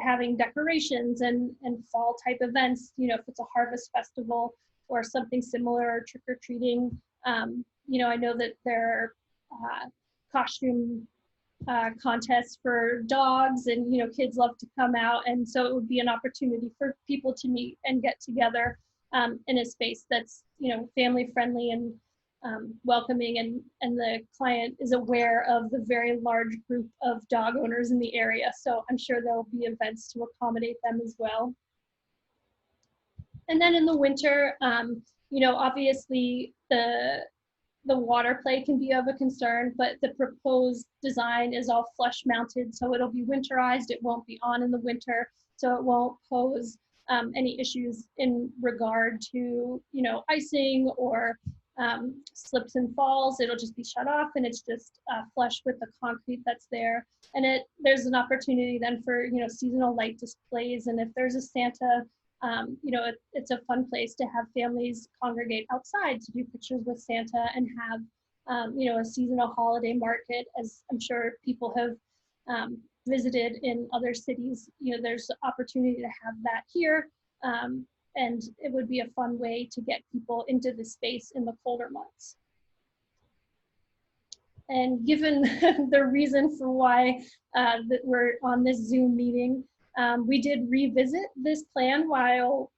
having decorations and fall type events, you know, if it's a harvest festival or something similar, or trick-or-treating. You know, I know that there are costume contests for dogs, and, you know, kids love to come out. And so it would be an opportunity for people to meet and get together in a space that's, you know, family friendly and welcoming, and the client is aware of the very large group of dog owners in the area. So I'm sure there'll be events to accommodate them as well. And then in the winter, you know, obviously the water play can be of a concern, but the proposed design is all flush mounted, so it'll be winterized. It won't be on in the winter, so it won't pose any issues in regard to, you know, icing or slips and falls. It'll just be shut off, and it's just flush with the concrete that's there. And there's an opportunity then for, you know, seasonal light displays, and if there's a Santa, you know, it's a fun place to have families congregate outside to do pictures with Santa and have, you know, a seasonal holiday market, as I'm sure people have visited in other cities. You know, there's opportunity to have that here. and it would be a fun way to get people into the space in the colder months. And given the reason for why that we're on this Zoom meeting, we did revisit this plan while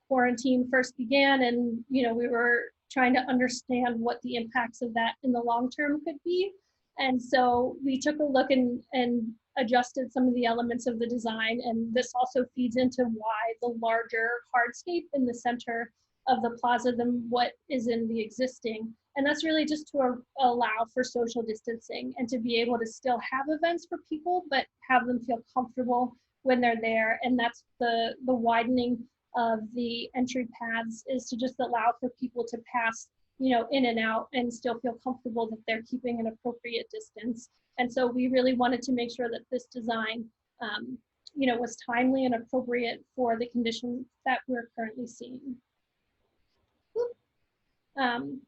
quarantine first began, and we were trying to understand what the impacts of that in the long term could be. And so we took a look and adjusted some of the elements of the design, and this also feeds into why the larger hardscape in the center of the plaza than what is in the existing. And that's really just to allow for social distancing and to be able to still have events for people, but have them feel comfortable when they're there. And that's the widening of the entry paths, is to just allow for people to pass, in and out and still feel comfortable that they're keeping an appropriate distance. And so we really wanted to make sure that this design, was timely and appropriate for the conditions that we're currently seeing. And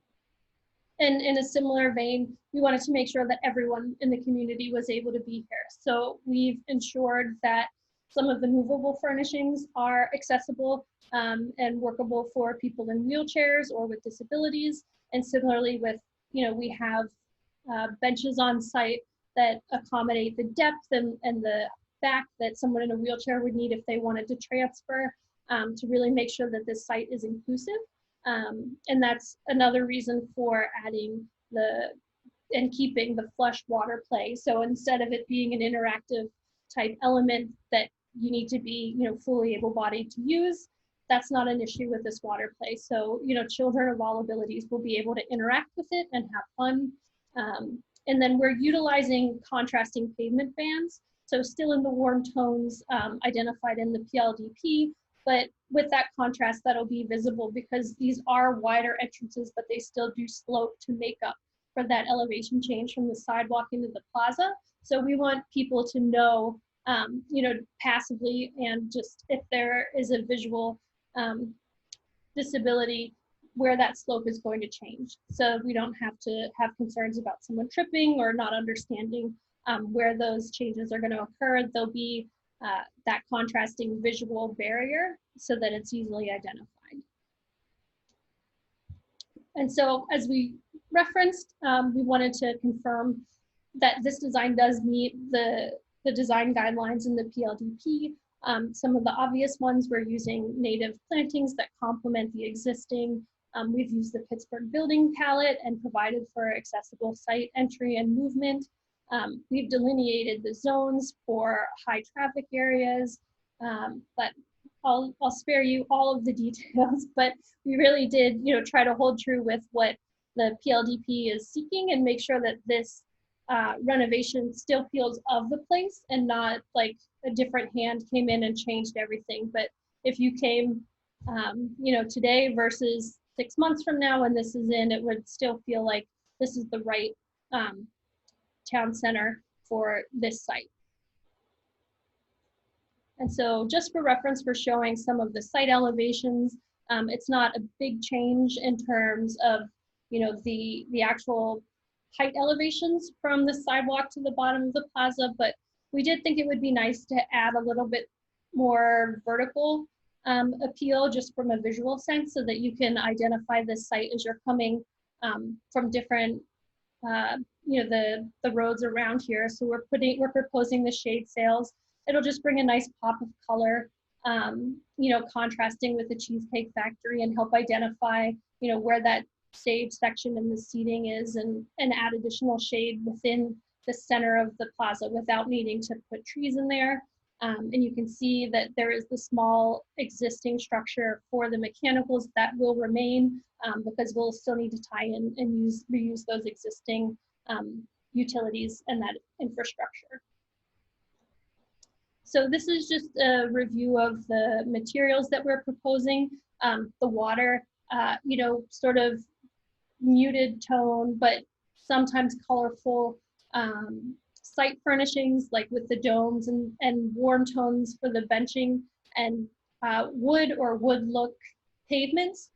in a similar vein, we wanted to make sure that everyone in the community was able to be here. So we've ensured that some of the movable furnishings are accessible and workable for people in wheelchairs or with disabilities. And similarly with, we have benches on site that accommodate the depth and the back that someone in a wheelchair would need if they wanted to transfer, to really make sure that this site is inclusive. And that's another reason for adding and keeping the flush water play. So instead of it being an interactive type element that you need to be, fully able-bodied to use, that's not an issue with this water play. So, children of all abilities will be able to interact with it and have fun. And then we're utilizing contrasting pavement bands. So still in the warm tones identified in the PLDP, but with that contrast that'll be visible because these are wider entrances, but they still do slope to make up for that elevation change from the sidewalk into the plaza. So we want people to know, passively, and just if there is a visual disability, where that slope is going to change. So we don't have to have concerns about someone tripping or not understanding where those changes are going to occur. There'll be that contrasting visual barrier so that it's easily identified. And so as we referenced, we wanted to confirm that this design does meet the design guidelines in the PLDP. Some of the obvious ones, we're using native plantings that complement the existing. We've used the Pittsburgh building palette and provided for accessible site entry and movement. We've delineated the zones for high traffic areas, but I'll spare you all of the details, but we really did, try to hold true with what the PLDP is seeking and make sure that this renovation still feels of the place and not like a different hand came in and changed everything. But if you came, today versus 6 months from now when this is in, it would still feel like this is the right town center for this site. And so just for reference, we're showing some of the site elevations. It's not a big change in terms of, the actual height elevations from the sidewalk to the bottom of the plaza, but we did think it would be nice to add a little bit more vertical appeal just from a visual sense so that you can identify this site as you're coming from different, the roads around here. So we're proposing the shade sails. It'll just bring a nice pop of color, contrasting with the Cheesecake Factory and help identify, where that stage section and the seating is and add additional shade within the center of the plaza without needing to put trees in there. And you can see that there is the small existing structure for the mechanicals that will remain because we'll still need to tie in and reuse those existing utilities and that infrastructure. So this is just a review of the materials that we're proposing. The water, sort of muted tone, but sometimes colorful site furnishings, like with the domes and warm tones for the benching and wood or wood look pavements,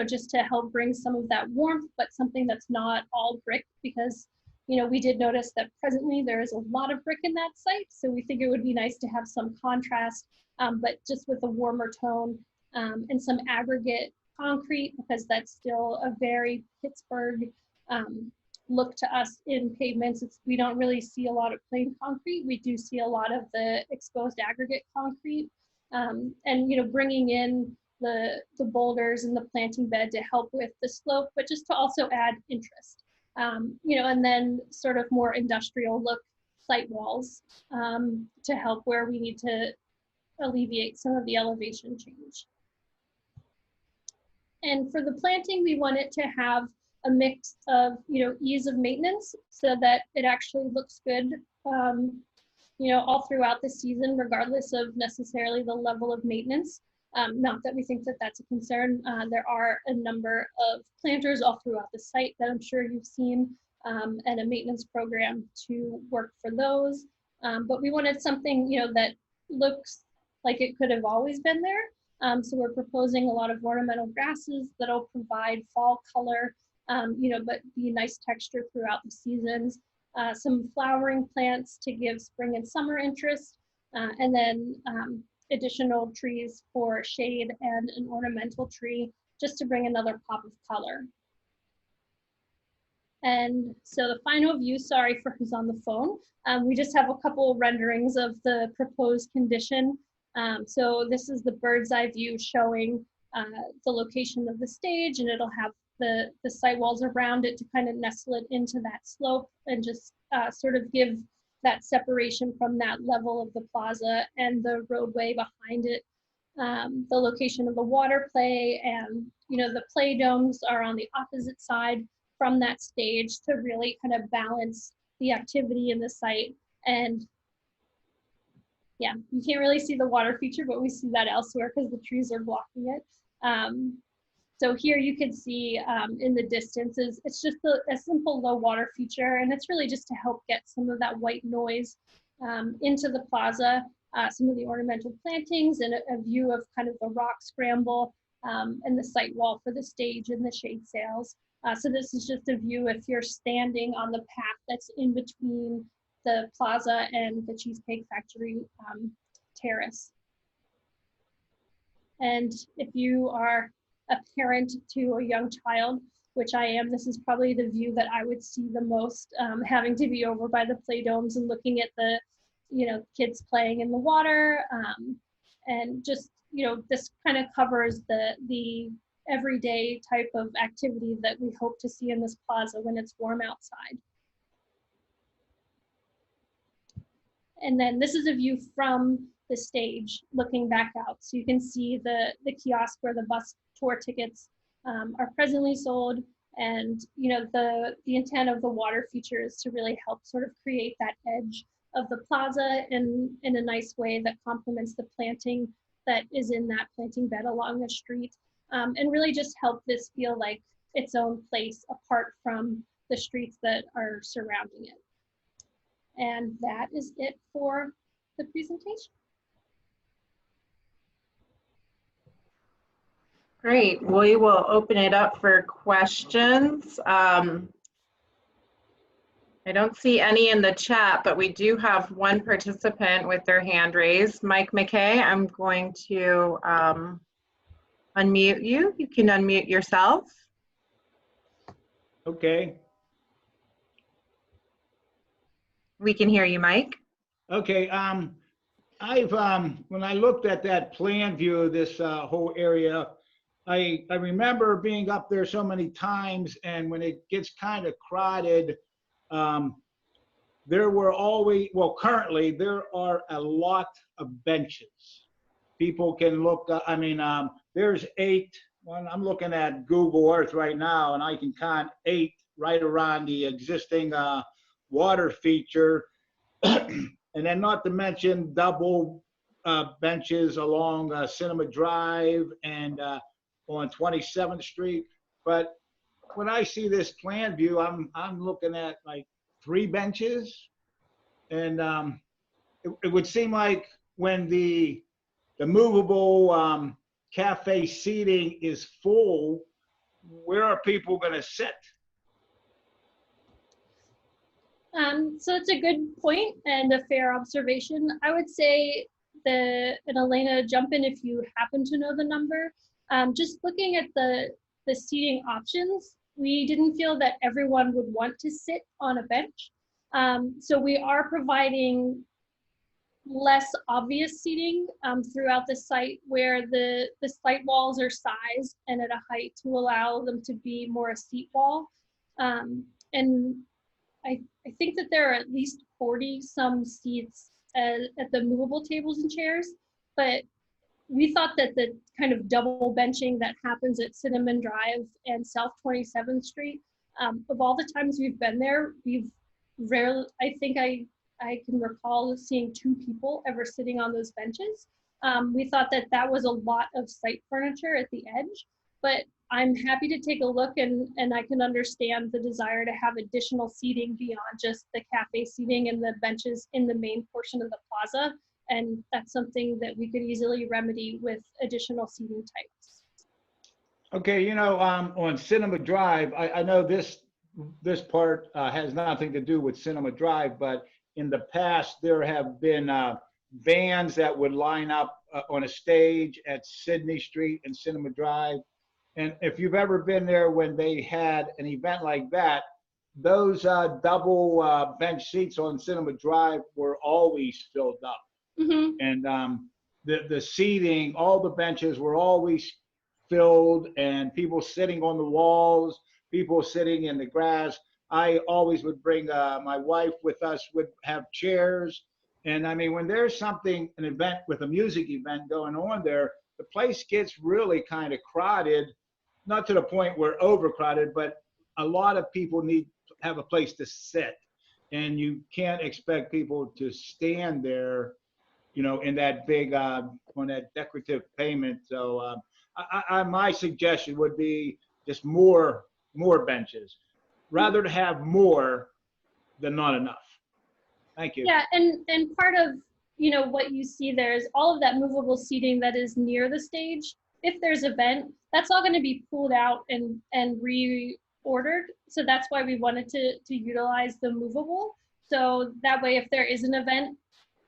just to help bring some of that warmth, but something that's not all brick because, we did notice that presently there is a lot of brick in that site. So we think it would be nice to have some contrast but just with a warmer tone, and some aggregate concrete, because that's still a very Pittsburgh look to us in pavements. We don't really see a lot of plain concrete. We do see a lot of the exposed aggregate concrete, and bringing in the boulders and the planting bed to help with the slope, but just to also add interest, and then sort of more industrial look site walls to help where we need to alleviate some of the elevation change. And for the planting, we want it to have a mix of, ease of maintenance so that it actually looks good, all throughout the season, regardless of necessarily the level of maintenance. Not that we think that that's a concern. There are a number of planters all throughout the site that I'm sure you've seen, and a maintenance program to work for those. But we wanted something, that looks like it could have always been there. So we're proposing a lot of ornamental grasses that'll provide fall color, but be nice texture throughout the seasons. Some flowering plants to give spring and summer interest, and then additional trees for shade and an ornamental tree just to bring another pop of color. And so the final view, sorry for who's on the phone, we just have a couple renderings of the proposed condition. So this is the bird's eye view showing the location of the stage, and it'll have the site walls around it to kind of nestle it into that slope and just sort of give that separation from that level of the plaza and the roadway behind it. The location of the water play and, the play domes are on the opposite side from that stage to really kind of balance the activity in the site. And yeah, you can't really see the water feature, but we see that elsewhere because the trees are blocking it. So here you can see in the distances, it's just a simple low water feature, and it's really just to help get some of that white noise into the plaza, some of the ornamental plantings, and a view of kind of the rock scramble and the site wall for the stage and the shade sails. So this is just a view if you're standing on the path that's in between the plaza and the Cheesecake Factory terrace. And if you are a parent to a young child, which I am, this is probably the view that I would see the most, having to be over by the play domes and looking at the, kids playing in the water, and just, this kind of covers the everyday type of activity that we hope to see in this plaza when it's warm outside. And then this is a view from the stage looking back out. So you can see the kiosk where the bus tour tickets are presently sold. And the intent of the water feature is to really help sort of create that edge of the plaza in a nice way that complements the planting that is in that planting bed along the street. And really just help this feel like its own place apart from the streets that are surrounding it. And that is it for the presentation. Great. We will open it up for questions. I don't see any in the chat, but we do have one participant with their hand raised. Mike McKay, I'm going to unmute you. You can unmute yourself. Okay. We can hear you, Mike. Okay. When I looked at that plan view of this whole area, I remember being up there so many times, and when it gets kind of crowded, there were always, well, currently there are a lot of benches. People can look, there's 8. Well, I'm looking at Google Earth right now, and I can count 8 right around the existing water feature. And then not to mention double benches along Cinema Drive and on 27th Street. But when I see this plan view, I'm looking at like 3 benches. And it would seem like when the movable cafe seating is full, where are people going to sit? So it's a good point and a fair observation. I would say and Elena, jump in if you happen to know the number. Just looking at the seating options, we didn't feel that everyone would want to sit on a bench. So we are providing less obvious seating throughout the site, where the site walls are sized and at a height to allow them to be more a seat wall. And I think that there are at least 40 some seats at the movable tables and chairs, but we thought that the kind of double benching that happens at Cinnamon Drive and South 27th Street, of all the times we've been there, we've rarely, I think I can recall seeing 2 people ever sitting on those benches. We thought that that was a lot of site furniture at the edge, but I'm happy to take a look, and I can understand the desire to have additional seating beyond just the cafe seating and the benches in the main portion of the plaza. And that's something that we could easily remedy with additional seating types. Okay, you know, on Cinema Drive, I know this part has nothing to do with Cinema Drive, but in the past there have been vans that would line up on a stage at Sydney Street and Cinema Drive. And if you've ever been there when they had an event like that, those double bench seats on Cinema Drive were always filled up. Mm-hmm. And the seating, all the benches were always filled, and people sitting on the walls, people sitting in the grass. I always would bring my wife with us, would have chairs. And I mean, when there's something, an event with a music event going on there, the place gets really kind of crowded, not to the point where overcrowded, but a lot of people need to have a place to sit. And you can't expect people to stand there, you know, in that big, on that decorative pavement. So my suggestion would be just more benches, rather to have more than not enough. Thank you. Yeah, and part of, you know, what you see there is all of that movable seating that is near the stage. If there's an event, that's all going to be pulled out and reordered. So that's why we wanted to utilize the movable. So that way, if there is an event,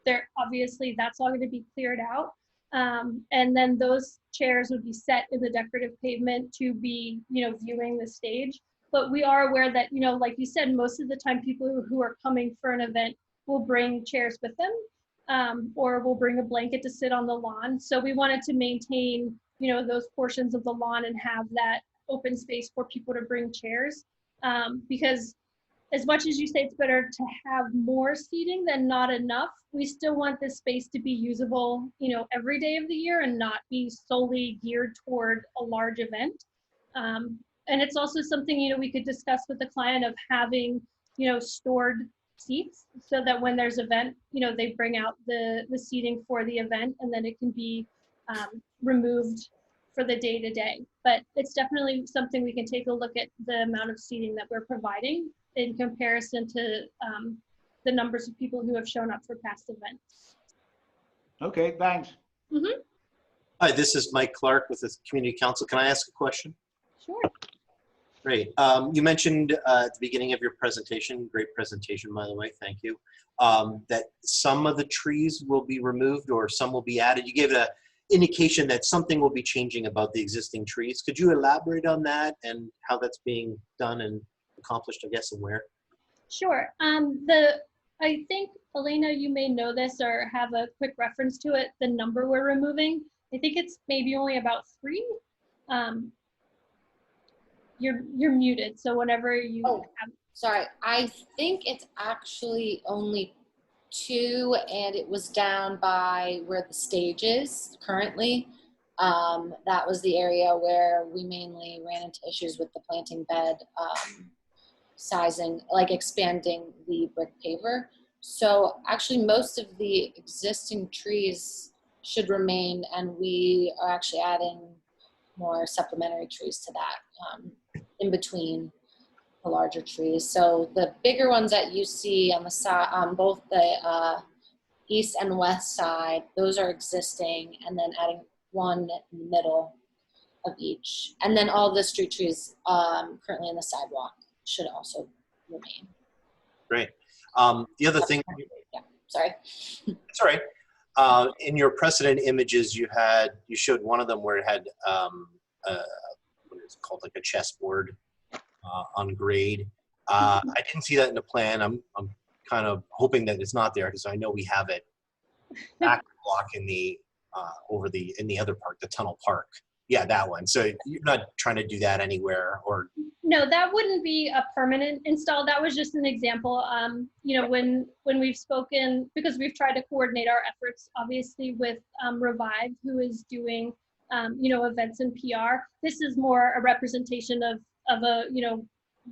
there obviously that's all going to be cleared out. And then those chairs would be set in the decorative pavement to be, you know, viewing the stage. But we are aware that, you know, like you said, most of the time people who are coming for an event will bring chairs with them, or will bring a blanket to sit on the lawn. So we wanted to maintain, you know, those portions of the lawn and have that open space for people to bring chairs. Because as much as you say it's better to have more seating than not enough, we still want this space to be usable, you know, every day of the year and not be solely geared toward a large event. And it's also something, you know, we could discuss with the client of having, you know, stored seats so that when there's an event, you know, they bring out the seating for the event and then it can be removed for the day to day. But it's definitely something we can take a look at, the amount of seating that we're providing in comparison to the numbers of people who have shown up for past events. Okay, thanks. Mm-hmm. Hi, this is Mike Clark with the Community Council. Can I ask a question? Sure. Great. You mentioned at the beginning of your presentation, great presentation, by the way, thank you, that some of the trees will be removed or some will be added. You gave an indication that something will be changing about the existing trees. Could you elaborate on that and how that's being done and accomplished, I guess, and where? Sure. I think, Elena, you may know this or have a quick reference to it, the number we're removing. I think it's maybe only about 3. You're muted, so whenever you have. Sorry, I think it's actually only 2, and it was down by where the stage is currently. That was the area where we mainly ran into issues with the planting bed sizing, like expanding the brick paver. So actually most of the existing trees should remain, and we are actually adding more supplementary trees to that in between the larger trees. So the bigger ones that you see on the side, on both the east and west side, those are existing, and then adding one in the middle of each. And then all the street trees currently in the sidewalk should also remain. Great. The other thing. Yeah, sorry. It's all right. In your precedent images, you showed one of them where it had what is it called, like a chessboard on grade. I didn't see that in the plan. I'm kind of hoping that it's not there because I know we have it back block in the in the other park, the tunnel park. Yeah, that one. So you're not trying to do that anywhere, or? No, that wouldn't be a permanent install. That was just an example. You know, when we've spoken, because we've tried to coordinate our efforts, obviously with Revive, who is doing, you know, events and PR. This is more a representation of a, you know,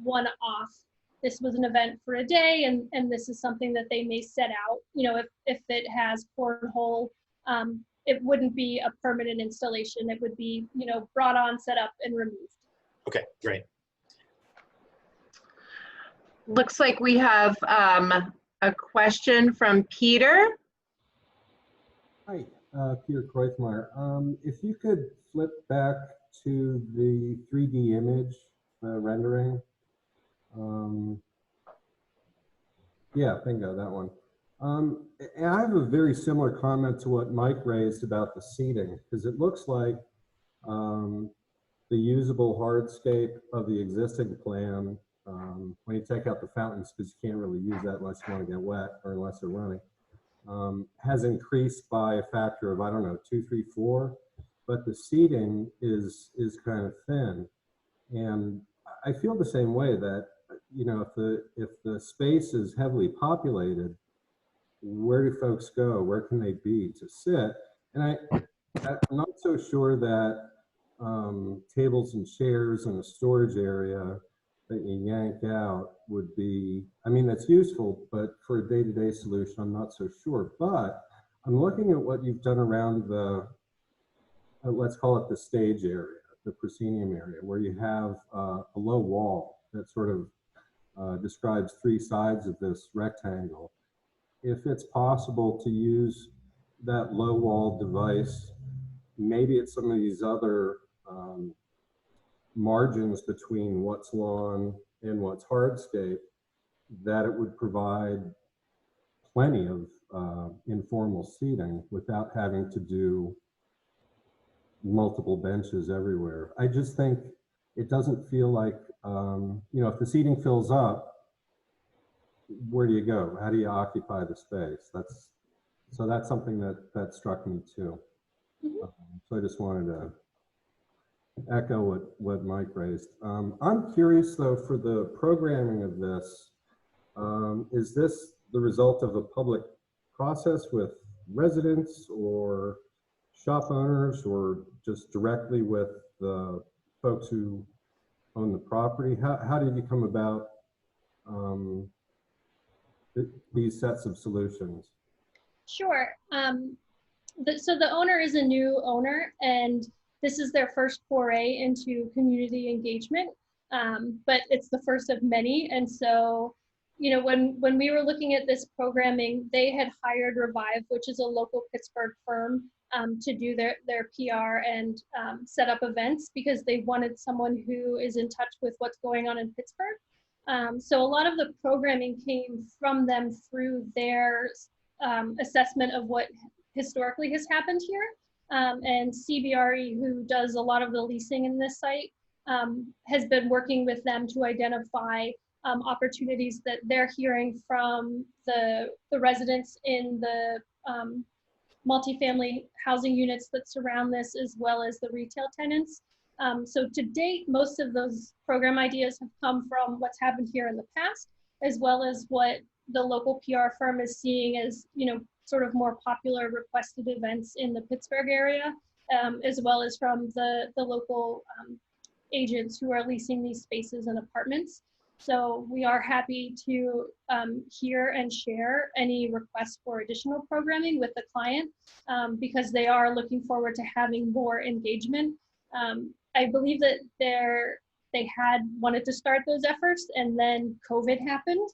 one-off. This was an event for a day, and this is something that they may set out. You know, if it has cornhole, it wouldn't be a permanent installation. It would be, you know, brought on, set up, and removed. Okay, great. Looks like we have a question from Peter. Hi, Peter Kreuzmeyer. If you could flip back to the 3D image, the rendering. Yeah, bingo, that one. And I have a very similar comment to what Mike raised about the seating, because it looks like the usable hardscape of the existing plan, when you take out the fountains, because you can't really use that unless you want to get wet or unless they're running, has increased by a factor of, I don't know, 2, 3, 4, but the seating is kind of thin. And I feel the same way that, you know, if the space is heavily populated, where do folks go? Where can they be to sit? And I'm not so sure that tables and chairs in a storage area that you yank out would be, I mean, that's useful, but for a day-to-day solution, I'm not so sure. But I'm looking at what you've done around the, let's call it the stage area, the proscenium area, where you have a low wall that sort of describes 3 sides of this rectangle. If it's possible to use that low wall device, maybe it's some of these other margins between what's lawn and what's hardscape, that it would provide plenty of informal seating without having to do multiple benches everywhere. I just think it doesn't feel like, you know, if the seating fills up, where do you go? How do you occupy the space? So that's something that struck me too. So I just wanted to echo what Mike raised. I'm curious though, for the programming of this, is this the result of a public process with residents or shop owners, or just directly with the folks who own the property? How did you come about these sets of solutions? Sure. So the owner is a new owner, and this is their first foray into community engagement, but it's the first of many. And so, you know, when we were looking at this programming, they had hired Revive, which is a local Pittsburgh firm, to do their PR and set up events, because they wanted someone who is in touch with what's going on in Pittsburgh. So a lot of the programming came from them through their assessment of what historically has happened here. And CBRE, who does a lot of the leasing in this site, has been working with them to identify opportunities that they're hearing from the residents in the multifamily housing units that surround this, as well as the retail tenants. So to date, most of those program ideas have come from what's happened here in the past, as well as what the local PR firm is seeing as, you know, sort of more popular requested events in the Pittsburgh area, as well as from the local agents who are leasing these spaces and apartments. So we are happy to hear and share any requests for additional programming with the client, because they are looking forward to having more engagement. I believe that they had wanted to start those efforts, and then COVID happened.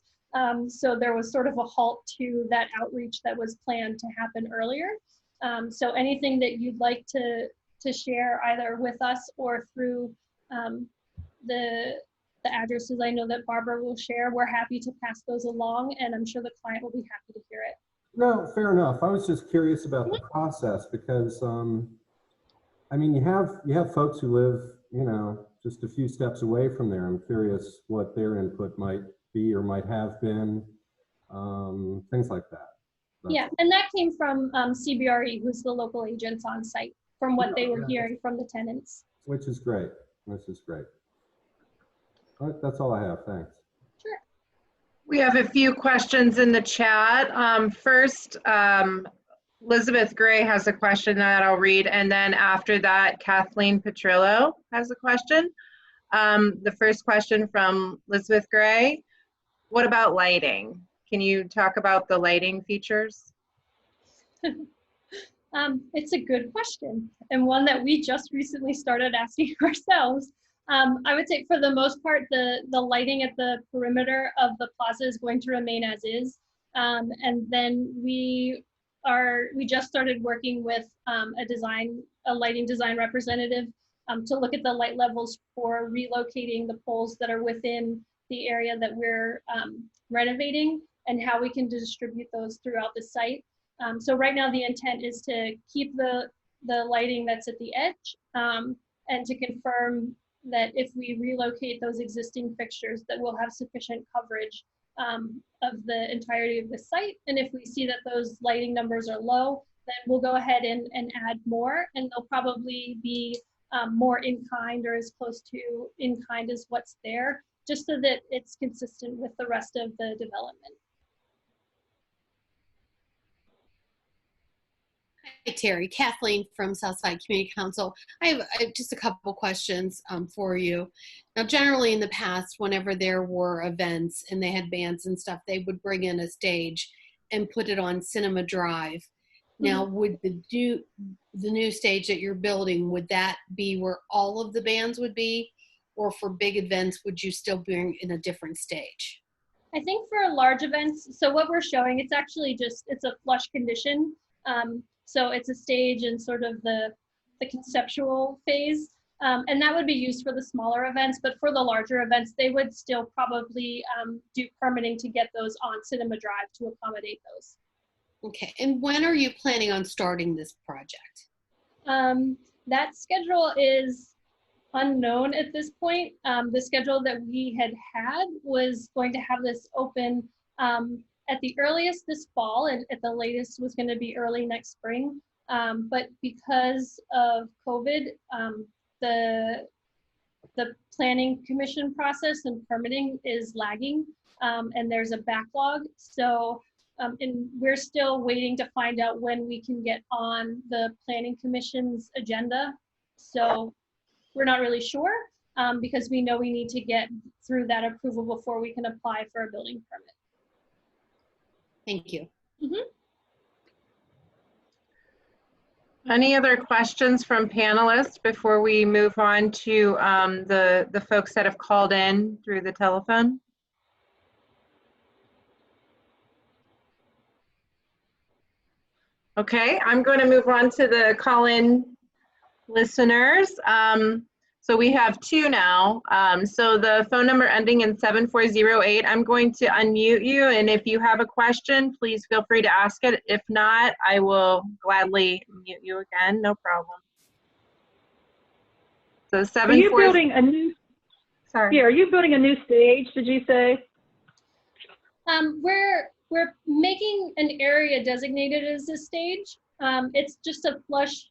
So there was sort of a halt to that outreach that was planned to happen earlier. So anything that you'd like to share either with us or through the addresses I know that Barbara will share, we're happy to pass those along, and I'm sure the client will be happy to hear it. No, fair enough. I was just curious about the process because, I mean, you have folks who live, you know, just a few steps away from there. I'm curious what their input might be or might have been, things like that. Yeah, and that came from CBRE, who's the local agents on site, from what they were hearing from the tenants. Which is great. Which is great. All right, that's all I have. Thanks. Sure. We have a few questions in the chat. First, Elizabeth Gray has a question that I'll read, and then after that, Kathleen Petrillo has a question. The first question from Elizabeth Gray: what about lighting? Can you talk about the lighting features? It's a good question, and one that we just recently started asking ourselves. I would say for the most part, the lighting at the perimeter of the plaza is going to remain as is. And then we just started working with a lighting design representative to look at the light levels for relocating the poles that are within the area that we're renovating and how we can distribute those throughout the site. So right now the intent is to keep the lighting that's at the edge and to confirm that if we relocate those existing fixtures that we'll have sufficient coverage of the entirety of the site. And if we see that those lighting numbers are low, then we'll go ahead and add more, and they'll probably be more in kind or as close to in kind as what's there, just so that it's consistent with the rest of the development. Hi, Terry. Kathleen from Southside Community Council. I have just a couple questions for you. Now, generally in the past, whenever there were events and they had bands and stuff, they would bring in a stage and put it on Cinema Drive. Now, would the new stage that you're building, would that be where all of the bands would be? Or for big events, would you still bring in a different stage? I think for large events, so what we're showing, it's actually just, it's a flush condition. So it's a stage in sort of the conceptual phase. And that would be used for the smaller events, but for the larger events, they would still probably do permitting to get those on Cinema Drive to accommodate those. Okay, and when are you planning on starting this project? That schedule is unknown at this point. The schedule that we had was going to have this open at the earliest this fall, and at the latest was going to be early next spring. But because of COVID, the planning commission process and permitting is lagging, and there's a backlog. So, and we're still waiting to find out when we can get on the planning commission's agenda. So we're not really sure, because we know we need to get through that approval before we can apply for a building permit. Thank you. Any other questions from panelists before we move on to the folks that have called in through the telephone? Okay, I'm going to move on to the call-in listeners. So we have two now. So the phone number ending in 7408, I'm going to unmute you, and if you have a question, please feel free to ask it. If not, I will gladly mute you again, no problem. So 7408. Are you building a new? Sorry. Yeah, are you building a new stage? Did you say? We're making an area designated as a stage. It's just a flush.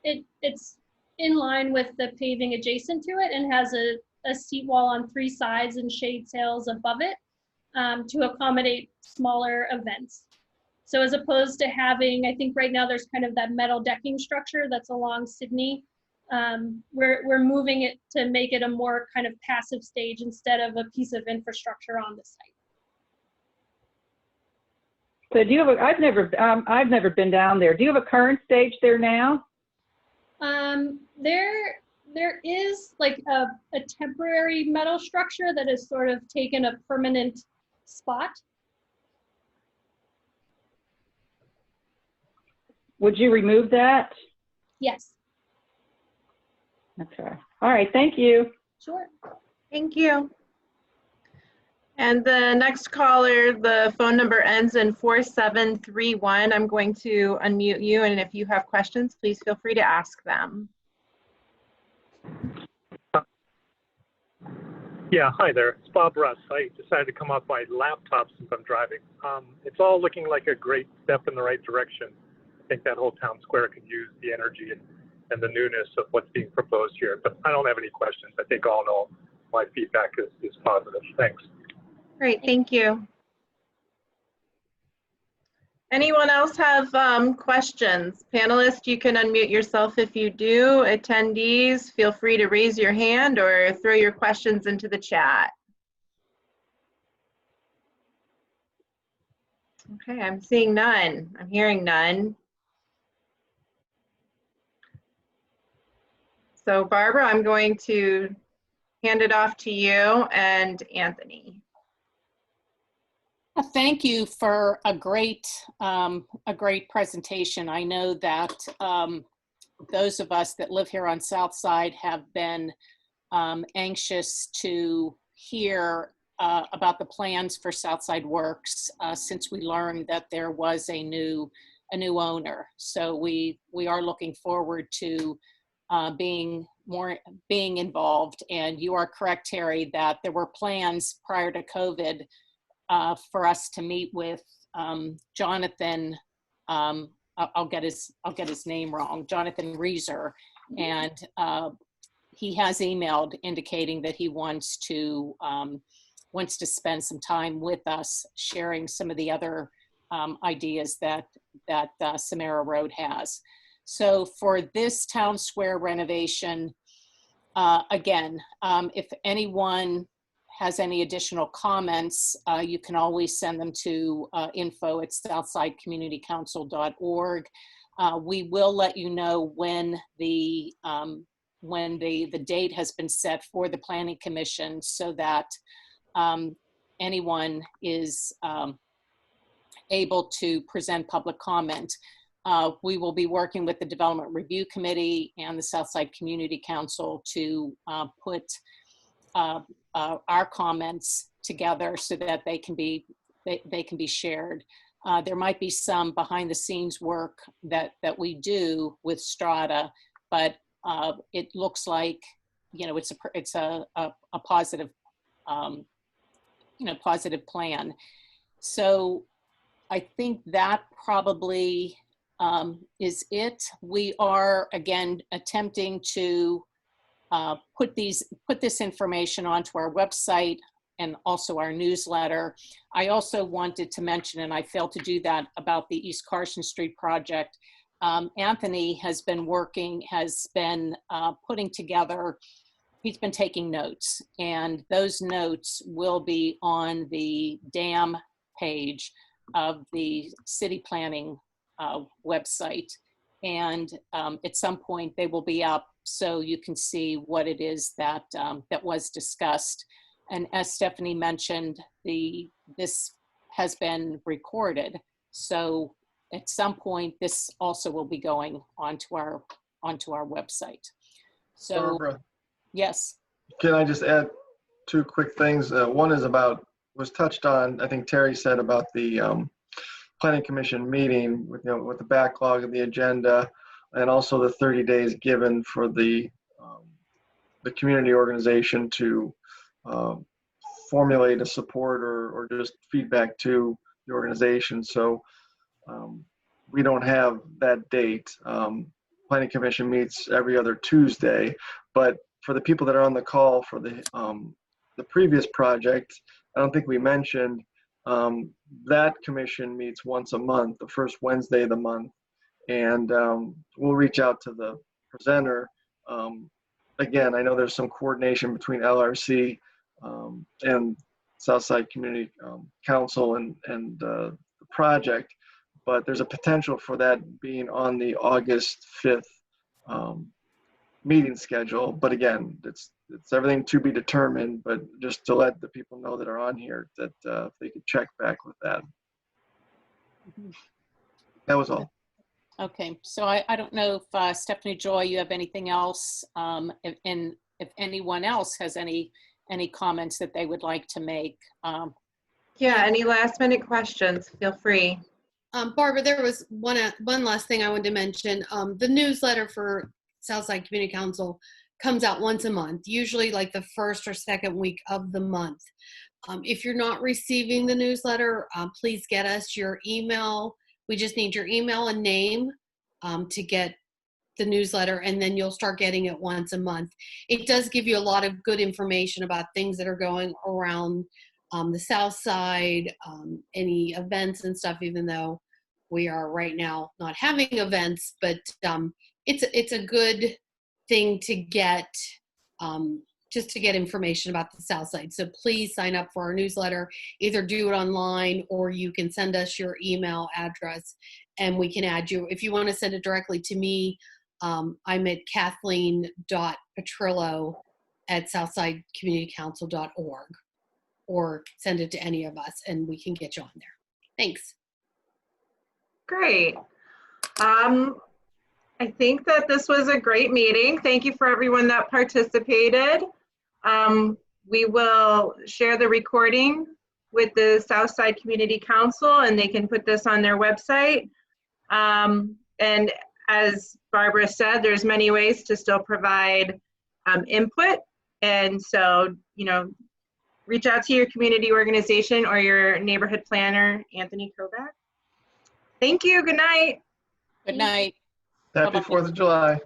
It's in line with the paving adjacent to it and has a seat wall on 3 sides and shade sails above it to accommodate smaller events. So as opposed to having, I think right now there's kind of that metal decking structure that's along Sydney. We're moving it to make it a more kind of passive stage instead of a piece of infrastructure on the site. So do you have I've never been down there. Do you have a current stage there now? There is like a temporary metal structure that has sort of taken a permanent spot. Would you remove that? Yes. Okay. All right. Thank you. Sure. Thank you. And the next caller, the phone number ends in 4731. I'm going to unmute you, and if you have questions, please feel free to ask them. Yeah, hi there. It's Bob Russ. I decided to come off my laptop since I'm driving. It's all looking like a great step in the right direction. I think that whole town square could use the energy and the newness of what's being proposed here. But I don't have any questions. I think all in all, my feedback is positive. Thanks. Great, thank you. Anyone else have questions? Panelists, you can unmute yourself if you do. Attendees, feel free to raise your hand or throw your questions into the chat. Okay, I'm seeing none. I'm hearing none. So Barbara, I'm going to hand it off to you and Anthony. Thank you for a great presentation. I know that those of us that live here on South Side have been anxious to hear about the plans for Southside Works since we learned that there was a new owner. So we are looking forward to being involved. And you are correct, Terry, that there were plans prior to COVID for us to meet with Jonathan. I'll get his name wrong. Jonathan Reeser, and he has emailed indicating that he wants to spend some time with us, sharing some of the other ideas that Samara Road has. So for this town square renovation, again, if anyone has any additional comments, you can always send them to info@southsidecommunitycouncil.org. We will let you know when the date has been set for the Planning Commission, so that anyone is able to present public comment. We will be working with the Development Review Committee and the Southside Community Council to put our comments together so that they can be shared. There might be some behind the scenes work that we do with Strada, but it looks like, you know, it's a positive positive plan. So I think that probably is it. We are again attempting to put this information onto our website and also our newsletter. I also wanted to mention, and I failed to do that, about the East Carson Street project. Anthony has been putting together, he's been taking notes, and those notes will be on the DAM page of the city planning website. And at some point they will be up so you can see what it is that was discussed. And as Stephanie mentioned, this has been recorded. So at some point this also will be going onto our website. So Barbara, yes. can I just add two quick things? One is was touched on, I think Terry said about the Planning Commission meeting with the backlog of the agenda, and also the 30 days given for the community organization to formulate a support or just feedback to the organization. So we don't have that date. Planning Commission meets every other Tuesday, but for the people that are on the call for the previous project, I don't think we mentioned that commission meets once a month, the first Wednesday of the month. And we'll reach out to the presenter. Again, I know there's some coordination between LRC and Southside Community Council and the project, but there's a potential for that being on the August 5th meeting schedule. But again, it's everything to be determined, but just to let the people know that are on here that if they could check back with that. That was all. Okay, so I don't know if Stephanie Joy, you have anything else, if anyone else has any any comments that they would like to make. Yeah, any last minute questions, feel free. Barbara, there was one last thing I wanted to mention. The newsletter for Southside Community Council comes out once a month, usually like the first or second week of the month. If you're not receiving the newsletter, please get us your email. We just need your email and name to get the newsletter, and then you'll start getting it once a month. It does give you a lot of good information about things that are going around the South Side, any events and stuff, even though we are right now not having events, but it's a good thing to get, just to get information about the South Side. So please sign up for our newsletter, either do it online or you can send us your email address and we can add you. If you want to send it directly to me, I'm at kathleen.petrillo@southsidecommunitycouncil.org, or send it to any of us and we can get you on there. Thanks. Great. I think that this was a great meeting. Thank you for everyone that participated. We will share the recording with the Southside Community Council and they can put this on their website. And as Barbara said, there's many ways to still provide input. And so, you know, reach out to your community organization or your neighborhood planner, Anthony Kovac. Thank you. Good night. Good night. Happy 4th of July.